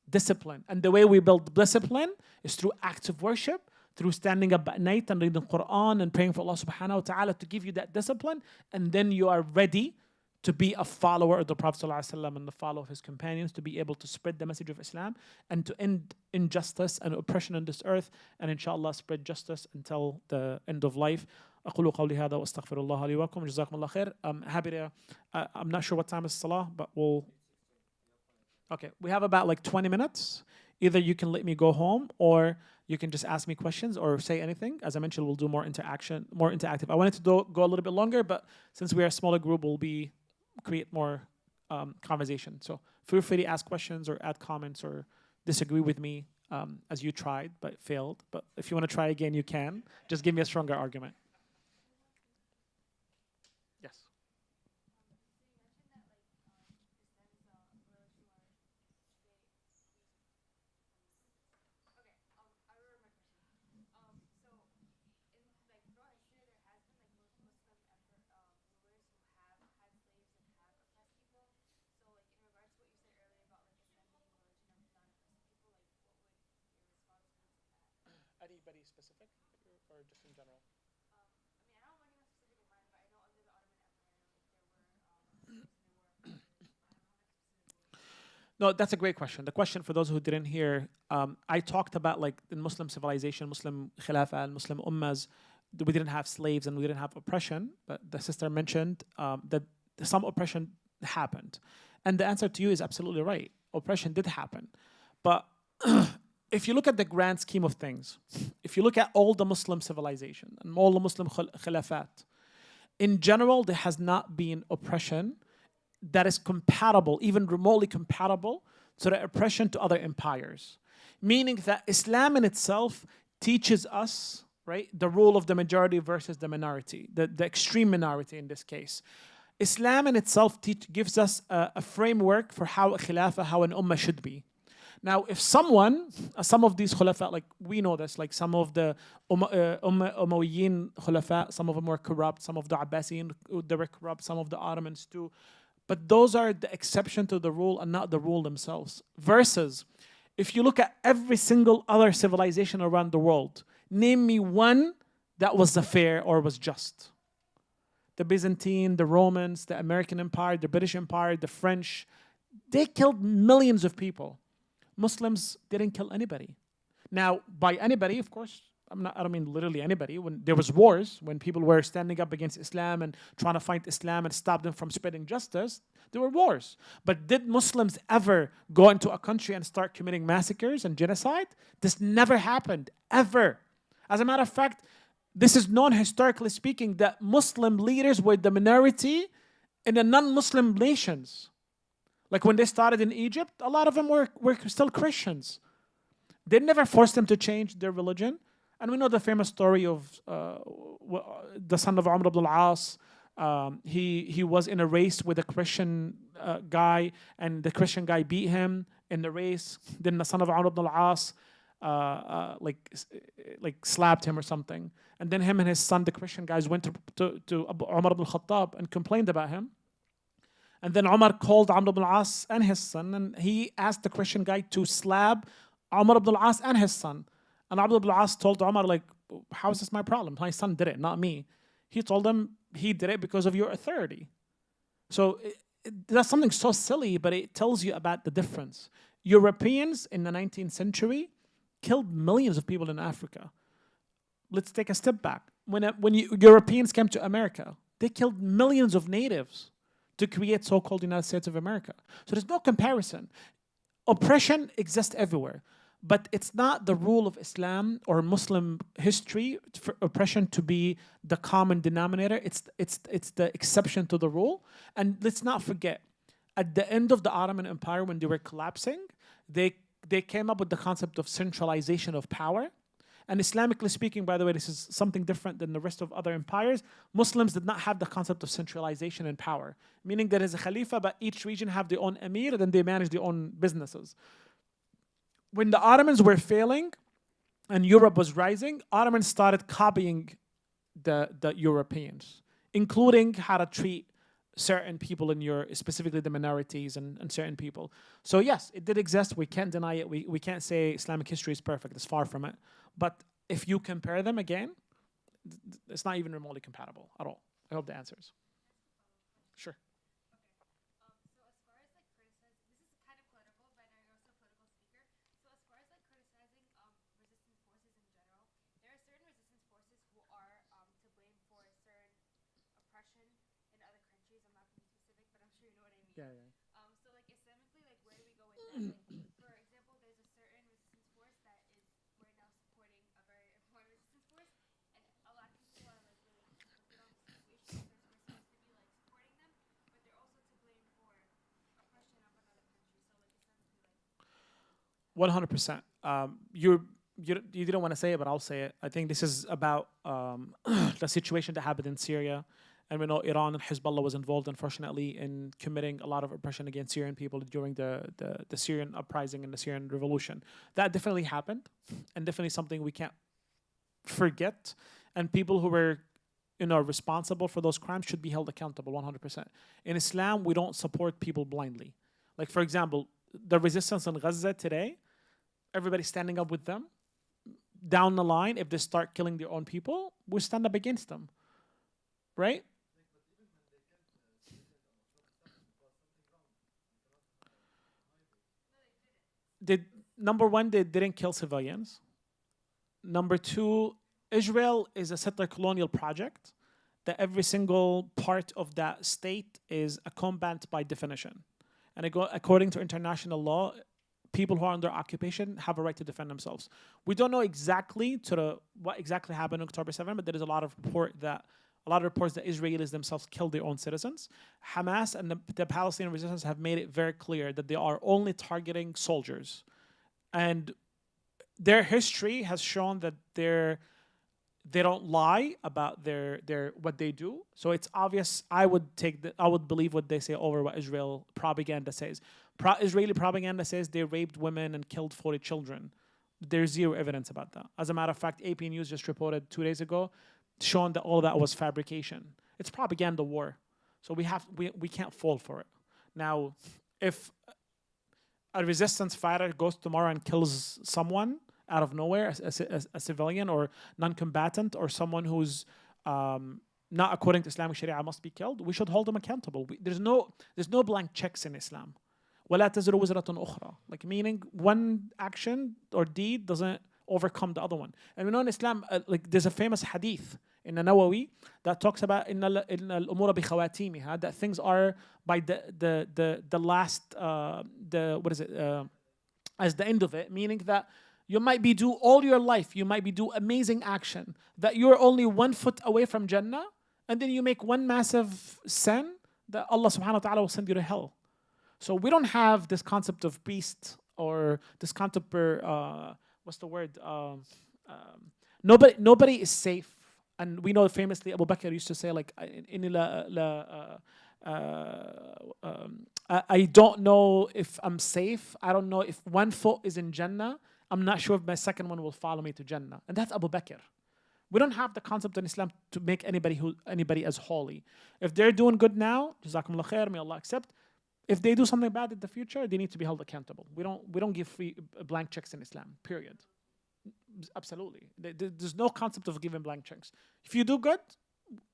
Discipline. And the way we build discipline is through acts of worship, through standing up at night and reading the Quran and praying for Allah subhanahu wa ta'ala to give you that discipline. And then you are ready to be a follower of the Prophet ﷺ and the follower of his companions, to be able to spread the message of Islam and to end injustice and oppression on this earth, and inshallah spread justice until the end of life. أقول قولي هذا وأستغفر الله لي ولكم جزاكم الله خير. I'm happy to, I'm not sure what time is Salah, but okay, we have about like 20 minutes. Either you can let me go home, or you can just ask me questions or say anything. As I mentioned, we'll do more interaction, more interactive. I wanted to go a little bit longer, but since we are a smaller group, we'll create more conversation. So feel free to ask questions or add comments or disagree with me as you tried but failed. But if you want to try again, you can. Just give me a stronger argument. Yes. Anybody specific or just in general? No, that's a great question. The question, for those who didn't hear, I talked about like in Muslim civilization, Muslim khilafah, and Muslim ummas, we didn't have slaves and we didn't have oppression. But the sister mentioned that some oppression happened. And the answer to you is absolutely right. Oppression did happen. But if you look at the grand scheme of things, if you look at all the Muslim civilization and all the Muslim khilafat, in general, there has not been oppression that is compatible, even remotely compatible, to the oppression to other empires. Meaning that Islam in itself teaches us, right, the rule of the majority versus the minority, the extreme minority in this case. Islam in itself gives us a framework for how a khilafah, how an ummah should be. Now, if some of these khulafa, like we know this, like some of the Umayyin khulafa, some of them were corrupt, some of the Abbasiyin, they were corrupt, some of the Ottomans too. But those are the exception to the rule and not the rule themselves. Versus, if you look at every single other civilization around the world, name me one that was fair or was just. The Byzantine, the Romans, the American Empire, the British Empire, the French, they killed millions of people. Muslims didn't kill anybody. Now, by anybody, of course, I don't mean literally anybody. When there was wars, when people were standing up against Islam and trying to fight Islam and stop them from spreading justice, there were wars. But did Muslims ever go into a country and start committing massacres and genocide? This never happened, ever. As a matter of fact, this is known historically speaking that Muslim leaders were the minority in the non-Muslim nations. Like when they started in Egypt, a lot of them were still Christians. They never forced them to change their religion. And we know the famous story of the son of Umar ibn al-As. He was in a race with a Christian guy, and the Christian guy beat him in the race. Then the son of Umar ibn al-As like slapped him or something. And then him and his son, the Christian guys, went to Umar ibn al-Khattab and complained about him. And then Umar called Amr ibn al-As and his son, and he asked the Christian guy to slap Umar ibn al-As and his son. And Amr ibn al-As told Umar, like, how is this my problem? My son did it, not me. He told them he did it because of your authority. So that's something so silly, but it tells you about the difference. Europeans in the 19th century killed millions of people in Africa. Let's take a step back. When Europeans came to America, they killed millions of natives to create so-called United States of America. So there's no comparison. Oppression exists everywhere, but it's not the rule of Islam or Muslim history for oppression to be the common denominator. It's the exception to the rule. And let's not forget, at the end of the Ottoman Empire, when they were collapsing, they came up with the concept of centralization of power. And Islamically speaking, by the way, this is something different than the rest of other empires. Muslims did not have the concept of centralization in power, meaning there is a Khalifa, but each region have their own Emir, then they manage their own businesses. When the Ottomans were failing and Europe was rising, Ottomans started copying the Europeans, including how to treat certain people in Europe, specifically the minorities and certain people. So yes, it did exist. We can't deny it. We can't say Islamic history is perfect. It's far from it. But if you compare them again, it's not even remotely compatible at all. I hope the answers. Sure. Yeah, yeah. One 100%. You didn't want to say it, but I'll say it. I think this is about the situation that happened in Syria, and we know Iran and Hezbollah was involved, unfortunately, in committing a lot of oppression against Syrian people during the Syrian uprising and the Syrian revolution. That definitely happened, and definitely something we can't forget. And people who were responsible for those crimes should be held accountable 100%. In Islam, we don't support people blindly. Like, for example, the resistance in Gaza today, everybody's standing up with them. Down the line, if they start killing their own people, we stand up against them. Right? Number one, they didn't kill civilians. Number two, Israel is a settler colonial project that every single part of that state is a combatant by definition. And according to international law, people who are under occupation have a right to defend themselves. We don't know exactly what exactly happened on October 7, but there is a lot of reports that Israelis themselves killed their own citizens. Hamas and the Palestinian resistance have made it very clear that they are only targeting soldiers. And their history has shown that they don't lie about their what they do. So it's obvious. I would believe what they say over what Israel propaganda says. Israeli propaganda says they raped women and killed 40 children. There's zero evidence about that. As a matter of fact, AP News just reported 2 days ago, showing that all that was fabrication. It's propaganda war. So we can't fall for it. Now, if a resistance fighter goes tomorrow and kills someone out of nowhere, a civilian or non-combatant or someone who's not according to Islamic Sharia must be killed, we should hold them accountable. There's no blank checks in Islam. وَلَا تَزِرُ وِزْرَةٌ أُخْرَى. Like, meaning one action or deed doesn't overcome the other one. And we know in Islam, there's a famous hadith in the Nawawi that talks about إِنَّ الْأُمُورَ بِخَوَاتِيمِهَا, that things are by the last, as the end of it, meaning that you might be do all your life, you might be do amazing action, that you're only 1 foot away from Jannah, and then you make one massive sin that Allah subhanahu wa ta'ala will send you to hell. So we don't have this concept of beast or this concept of, what's the word? Nobody is safe. And we know famously Abu Bakr used to say, like, I don't know if I'm safe. I don't know if 1 foot is in Jannah. I'm not sure if my second one will follow me to Jannah. And that's Abu Bakr. We don't have the concept in Islam to make anybody as holy. If they're doing good now, Jazakumullah khair, may Allah accept. If they do something bad in the future, they need to be held accountable. We don't give free blank checks in Islam, period. Absolutely. There's no concept of giving blank checks. If you do good,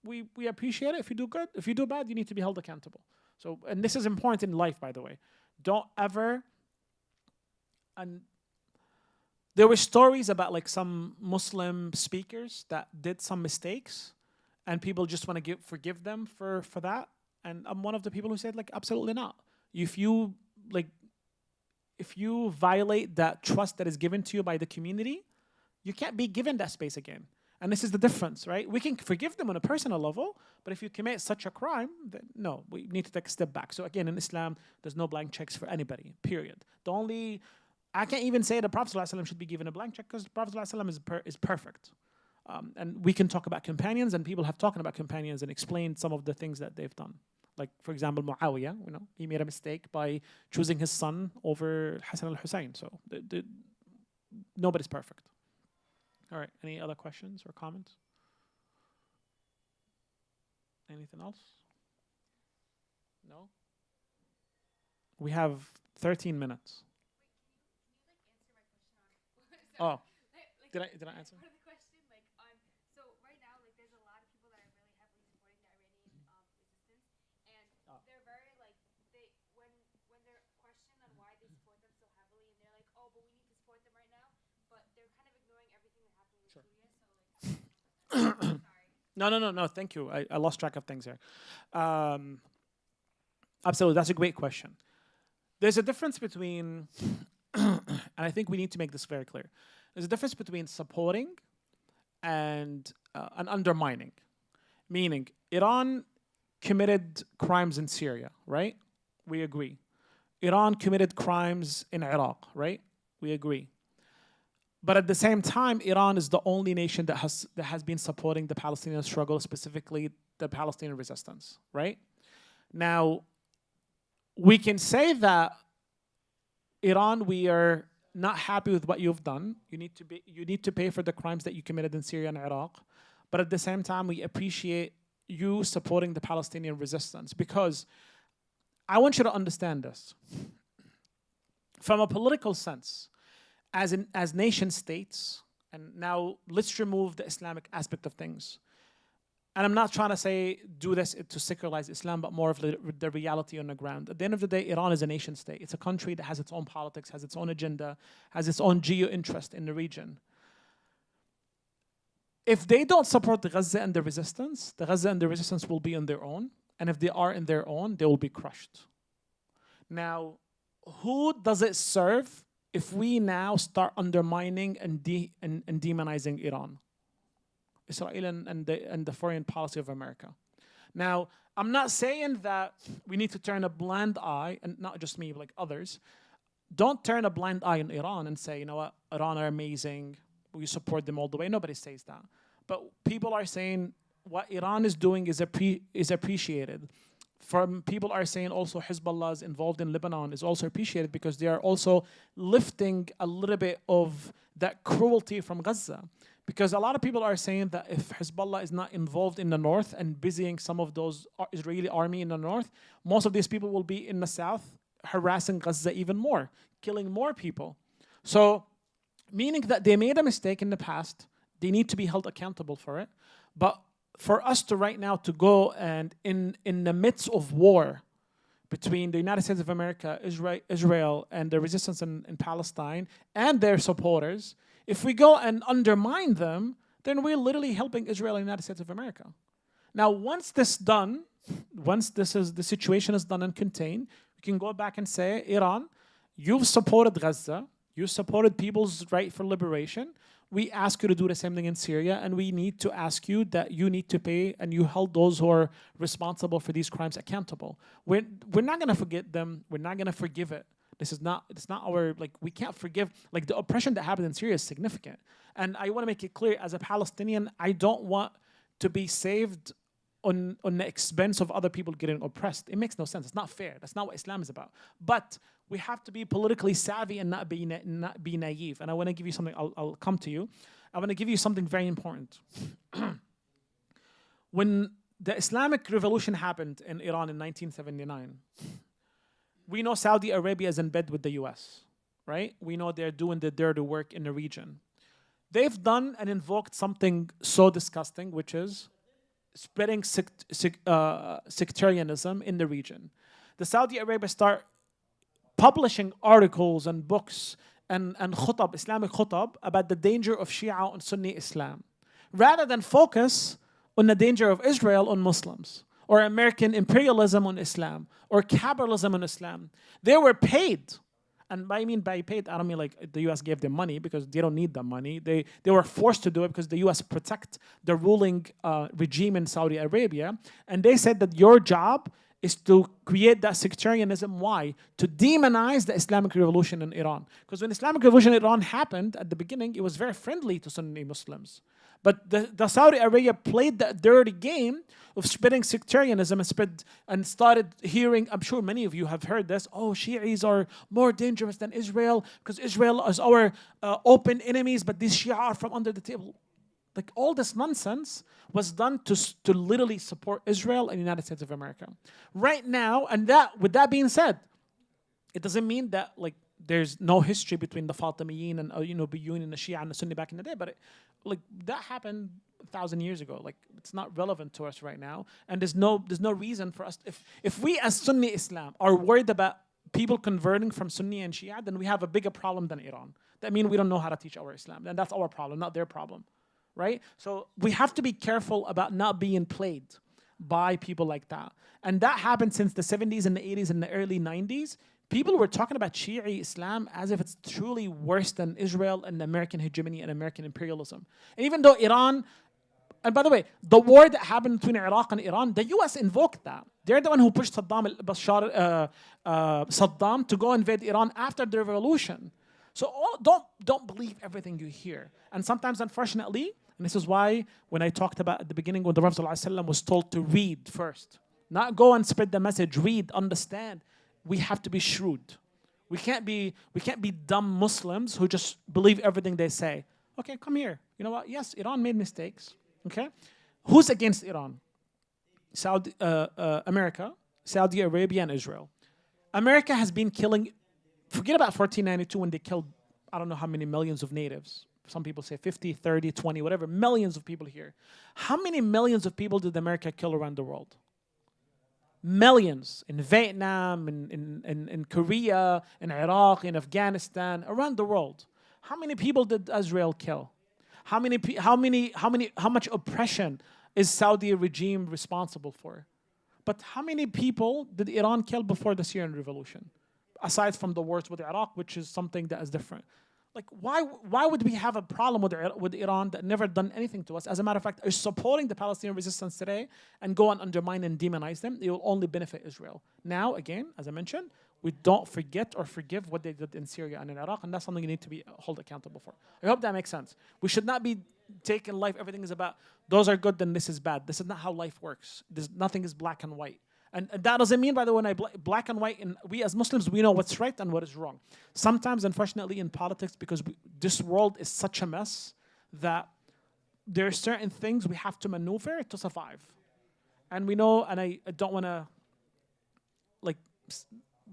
we appreciate it if you do good. If you do bad, you need to be held accountable. So, and this is important in life, by the way. Don't ever, and there were stories about like some Muslim speakers that did some mistakes, and people just want to forgive them for that. And I'm one of the people who said like absolutely not. If you like, if you violate that trust that is given to you by the community, you can't be given that space again. And this is the difference, right? We can forgive them on a personal level, but if you commit such a crime, then no, we need to take a step back. So again, in Islam, there's no blank checks for anybody, period. I can't even say the Prophet ﷺ should be given a blank check because the Prophet ﷺ is perfect. And we can talk about companions, and people have talked about companions and explained some of the things that they've done. Like, for example, Muawiyah, he made a mistake by choosing his son over Hassan al-Hussein. So nobody's perfect. All right, any other questions or comments? Anything else? No? We have 13 minutes. Oh, did I answer? Part of the question, like so right now, like there's a lot of people that are really heavily supporting the Iranian resistance, and they're very like when they're questioned on why they support them so heavily, and they're like, oh, but we need to support them right now, but they're kind of ignoring everything that happened with Syria. So like, sorry. No. Thank you. I lost track of things here. Absolutely, that's a great question. There's a difference between, and I think we need to make this very clear. There's a difference between supporting and undermining. Meaning, Iran committed crimes in Syria, right? We agree. Iran committed crimes in Iraq, right? We agree. But at the same time, Iran is the only nation that has been supporting the Palestinian struggle, specifically the Palestinian resistance, right? Now, we can say that Iran, we are not happy with what you've done. You need to pay for the crimes that you committed in Syria and Iraq. But at the same time, we appreciate you supporting the Palestinian resistance, because I want you to understand this. From a political sense, as nation states, and now let's remove the Islamic aspect of things. And I'm not trying to say do this to secularize Islam, but more of the reality on the ground. At the end of the day, Iran is a nation state. It's a country that has its own politics, has its own agenda, has its own geo-interest in the region. If they don't support the Gaza and the resistance will be on their own. And if they are in their own, they will be crushed. Now, who does it serve if we now start undermining and demonizing Iran? Israel and the foreign policy of America. Now, I'm not saying that we need to turn a blind eye, and not just me, but like others. Don't turn a blind eye on Iran and say, you know what, Iran are amazing, we support them all the way. Nobody says that. But people are saying what Iran is doing is appreciated. People are saying also Hezbollah is involved in Lebanon is also appreciated, because they are also lifting a little bit of that cruelty from Gaza. Because a lot of people are saying that if Hezbollah is not involved in the north and busying some of those Israeli army in the north, most of these people will be in the south harassing Gaza even more, killing more people. So, meaning that they made a mistake in the past, they need to be held accountable for it. But for us to right now to go and in the midst of war between the United States of America, Israel and the resistance in Palestine and their supporters, if we go and undermine them, then we're literally helping Israel and the United States of America. Now, once the situation is done and contained, we can go back and say, Iran, you've supported Gaza, you supported people's right for liberation. We ask you to do the same thing in Syria, and we need to ask you that you need to pay, and you held those who are responsible for these crimes accountable. We're not going to forget them. We're not going to forgive it. It's not our, like, we can't forgive, like, the oppression that happened in Syria is significant. And I want to make it clear, as a Palestinian, I don't want to be saved on the expense of other people getting oppressed. It makes no sense. It's not fair. That's not what Islam is about. But we have to be politically savvy and not be naive. And I want to give you something, I'll come to you. I want to give you something very important. When the Islamic Revolution happened in Iran in 1979, we know Saudi Arabia is in bed with the US, right? We know they're doing the dirty work in the region. They've done and invoked something so disgusting, which is spreading sectarianism in the region. The Saudi Arabia start publishing articles and books and khutab, Islamic khutab, about the danger of Shia and Sunni Islam, rather than focus on the danger of Israel on Muslims, or American imperialism on Islam, or capitalism on Islam. They were paid. And I mean by paid, I don't mean like the US gave them money, because they don't need the money. They were forced to do it because the US protect the ruling regime in Saudi Arabia. And they said that your job is to create that sectarianism. Why? To demonize the Islamic Revolution in Iran. Because when Islamic Revolution in Iran happened at the beginning, it was very friendly to Sunni Muslims. But the Saudi Arabia played that dirty game of spreading sectarianism and started hearing, I'm sure many of you have heard this, oh, Shi'is are more dangerous than Israel because Israel is our open enemies, but these Shia are from under the table. Like, all this nonsense was done to literally support Israel and the United States of America. Right now, and that with that being said, it doesn't mean that like there's no history between the Fatimiyin and Biyun and the Shia and the Sunni back in the day, but like that happened 1,000 years ago. Like, it's not relevant to us right now, and there's no reason for us. If we as Sunni Islam are worried about people converting from Sunni and Shia, then we have a bigger problem than Iran. That means we don't know how to teach our Islam, and that's our problem, not their problem. Right? So we have to be careful about not being played by people like that. And that happened since the 70s and the 80s and the early 90s. People were talking about Shia Islam as if it's truly worse than Israel and American hegemony and American imperialism. And even though Iran, and by the way, the war that happened between Iraq and Iran, the US invoked that. They're the one who pushed Saddam to go invade Iran after the revolution. So don't believe everything you hear. And sometimes, unfortunately, and this is why when I talked about at the beginning when the Prophet ﷺ was told to read first, not go and spread the message, read, understand. We have to be shrewd. We can't be dumb Muslims who just believe everything they say. Okay, come here. You know what? Yes, Iran made mistakes. Okay? Who's against Iran? America, Saudi Arabia, and Israel. America has been killing. Forget about 1492 when they killed, I don't know how many millions of natives. Some people say 50, 30, 20, whatever, millions of people here. How many millions of people did America kill around the world? Millions. In Vietnam, in Korea, in Iraq, in Afghanistan, around the world. How many people did Israel kill? How much oppression is Saudi regime responsible for? But how many people did Iran kill before the Syrian revolution? Aside from the wars with Iraq, which is something that is different. Like, why would we have a problem with Iran that never done anything to us? As a matter of fact, is supporting the Palestinian resistance today and go and undermine and demonize them, it will only benefit Israel. Now, again, as I mentioned, we don't forget or forgive what they did in Syria and in Iraq, and that's something you need to be held accountable for. I hope that makes sense. We should not be taking life, everything is about, those are good, then this is bad. This is not how life works. Nothing is black and white. And that doesn't mean, by the way, black and white, and we as Muslims, we know what's right and what is wrong. Sometimes, unfortunately, in politics, because this world is such a mess that there are certain things we have to maneuver to survive. And we know, and I don't want to, like,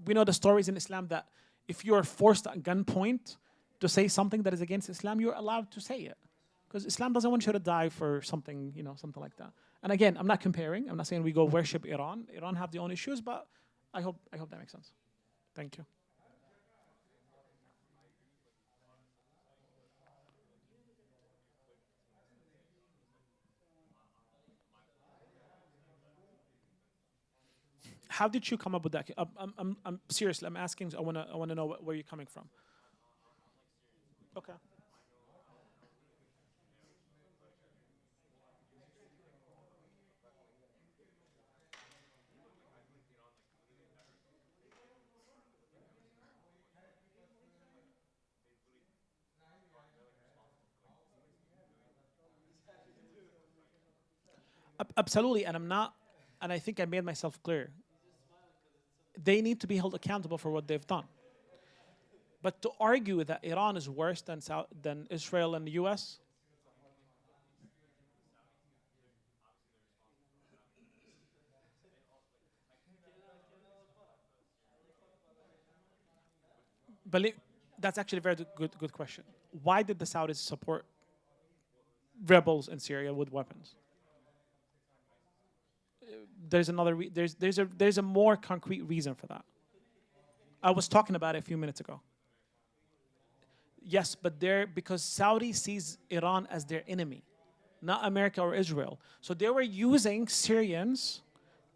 we know the stories in Islam that if you are forced at gunpoint to say something that is against Islam, you're allowed to say it. Because Islam doesn't want you to die for something, something like that. And again, I'm not comparing. I'm not saying we go worship Iran. Iran have their own issues, but I hope that makes sense. Thank you. How did you come up with that? I'm seriously. I'm asking. I wanna know where you're coming from. Okay. Absolutely, and I'm not, and I think I made myself clear. They need to be held accountable for what they've done. But to argue that Iran is worse than Israel and the U.S., believe, that's actually a very good question. Why did the Saudis support rebels in Syria with weapons? there's another. There's a more concrete reason for that. I was talking about it a few minutes ago. Yes, but because Saudi sees Iran as their enemy, not America or Israel. So they were using Syrians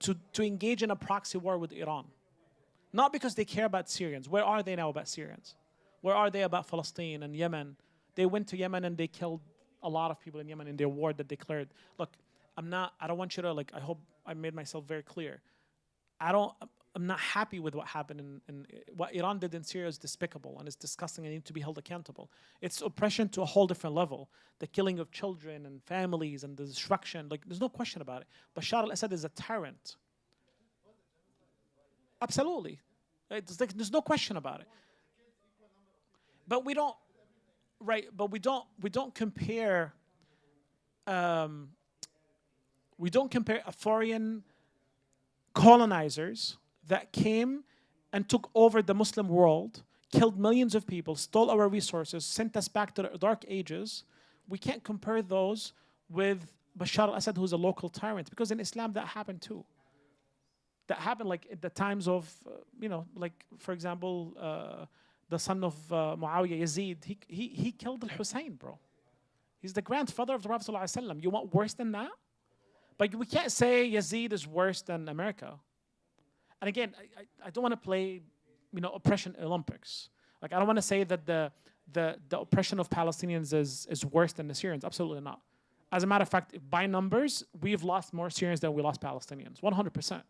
to engage in a proxy war with Iran. Not because they care about Syrians. Where are they now about Syrians? Where are they about Palestine and Yemen? They went to Yemen and they killed a lot of people in Yemen in their war that declared. Look, I don't want you to, I hope I made myself very clear. I'm not happy with what happened in what Iran did in Syria is despicable and it's disgusting and need to be held accountable. It's oppression to a whole different level. The killing of children and families and the destruction, there's no question about it. Bashar al-Assad is a tyrant. Absolutely. There's no question about it. But we don't, but we don't compare foreign colonizers that came and took over the Muslim world, killed millions of people, stole our resources, sent us back to the dark ages. We can't compare those with Bashar al-Assad, who's a local tyrant, because in Islam that happened too. That happened at the times of, for example, the son of Muawiyah, Yazid, he killed al-Hussein, bro. He's the grandfather of the Prophet ﷺ. You want worse than that? But we can't say Yazid is worse than America. And again, I don't want to play, oppression Olympics. I don't want to say that the oppression of Palestinians is worse than the Syrians. Absolutely not. As a matter of fact, by numbers, we've lost more Syrians than we lost Palestinians. 100%.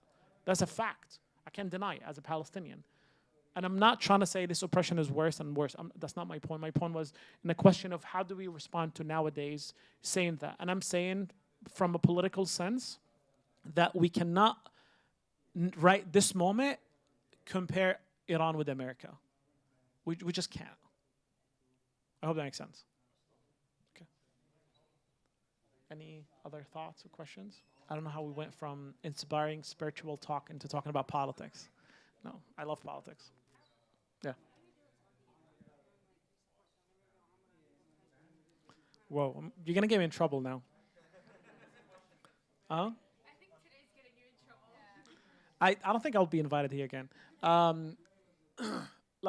That's a fact. I can't deny it as a Palestinian. And I'm not trying to say this oppression is worse and worse. That's not my point. My point was in the question of how do we respond to nowadays saying that. And I'm saying from a political sense that we cannot, right this moment, compare Iran with America. We just can't. I hope that makes sense. Okay. Any other thoughts or questions? I don't know how we went from inspiring spiritual talk into talking about politics. No, I love politics. Yeah. Whoa, you're gonna get me in trouble now. Huh? I think today's getting you in trouble. I don't think I'll be invited here again.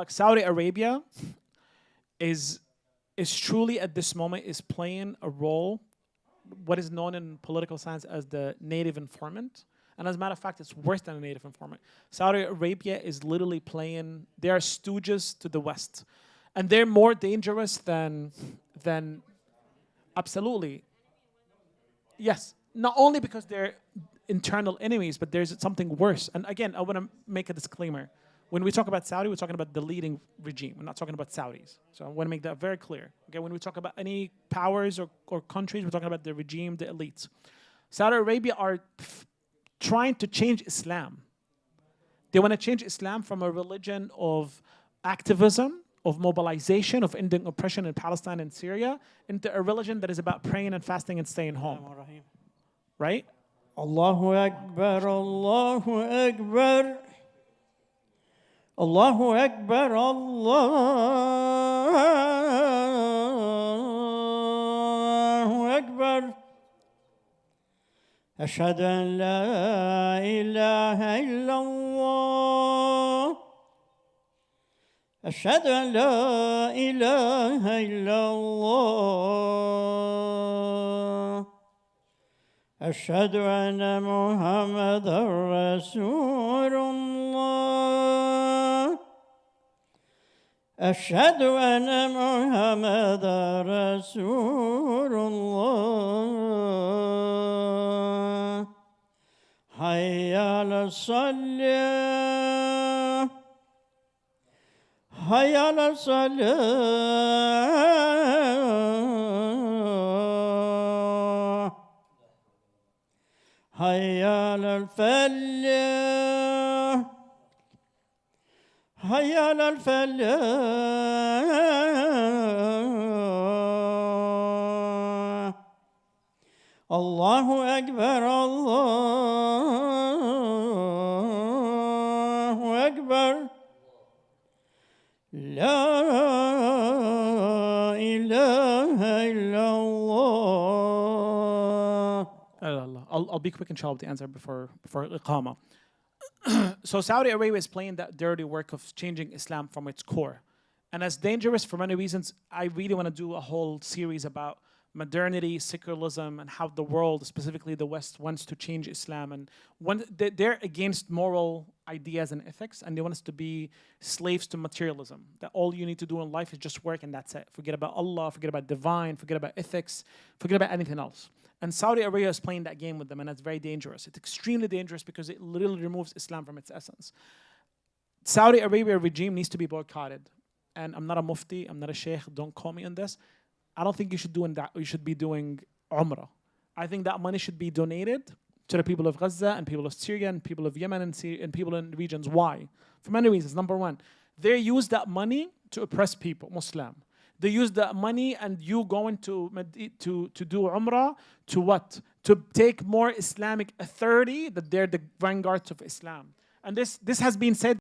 Saudi Arabia is truly at this moment is playing a role, what is known in political science as the native informant. And as a matter of fact, it's worse than a native informant. Saudi Arabia is literally playing, they are stooges to the West. And they're more dangerous than absolutely. Yes, not only because they're internal enemies, but there's something worse. And again, I want to make a disclaimer. When we talk about Saudi, we're talking about the leading regime. We're not talking about Saudis. So I want to make that very clear. Okay, when we talk about any powers or countries, we're talking about the regime, the elites. Saudi Arabia are trying to change Islam. They want to change Islam from a religion of activism, of mobilization, of ending oppression in Palestine and Syria, into a religion that is about praying and fasting and staying home. Right? Allahu Akbar, Allahu Akbar. Allahu Akbar, Allahu Akbar. أشهد أن لا إله إلا الله أشهد أن لا إله إلا الله أشهد أن محمدا رسول الله أشهد أن محمدا رسول الله حي على الصلاة حي على الصلاة حي على الفلاح حي على الفلاح الله أكبر الله أكبر لا إله إلا الله. I'll be quick inshallah with the answer before Iqama. So Saudi Arabia is playing that dirty work of changing Islam from its core. And as dangerous for many reasons, I really want to do a whole series about modernity, secularism, and how the world, specifically the West, wants to change Islam. And they're against moral ideas and ethics, and they want us to be slaves to materialism. That all you need to do in life is just work, and that's it. Forget about Allah, forget about divine, forget about ethics, forget about anything else. And Saudi Arabia is playing that game with them, and that's very dangerous. It's extremely dangerous because it literally removes Islam from its essence. Saudi Arabia regime needs to be boycotted. And I'm not a mufti, I'm not a sheikh, don't call me on this. I don't think you should do that. You should be doing Umrah. I think that money should be donated to the people of Gaza and people of Syria and people of Yemen and people in regions. Why? For many reasons. Number one, they use that money to oppress people, Muslim. They use that money and you going to do Umrah to what? To take more Islamic authority that they're the vanguards of Islam. And this has been said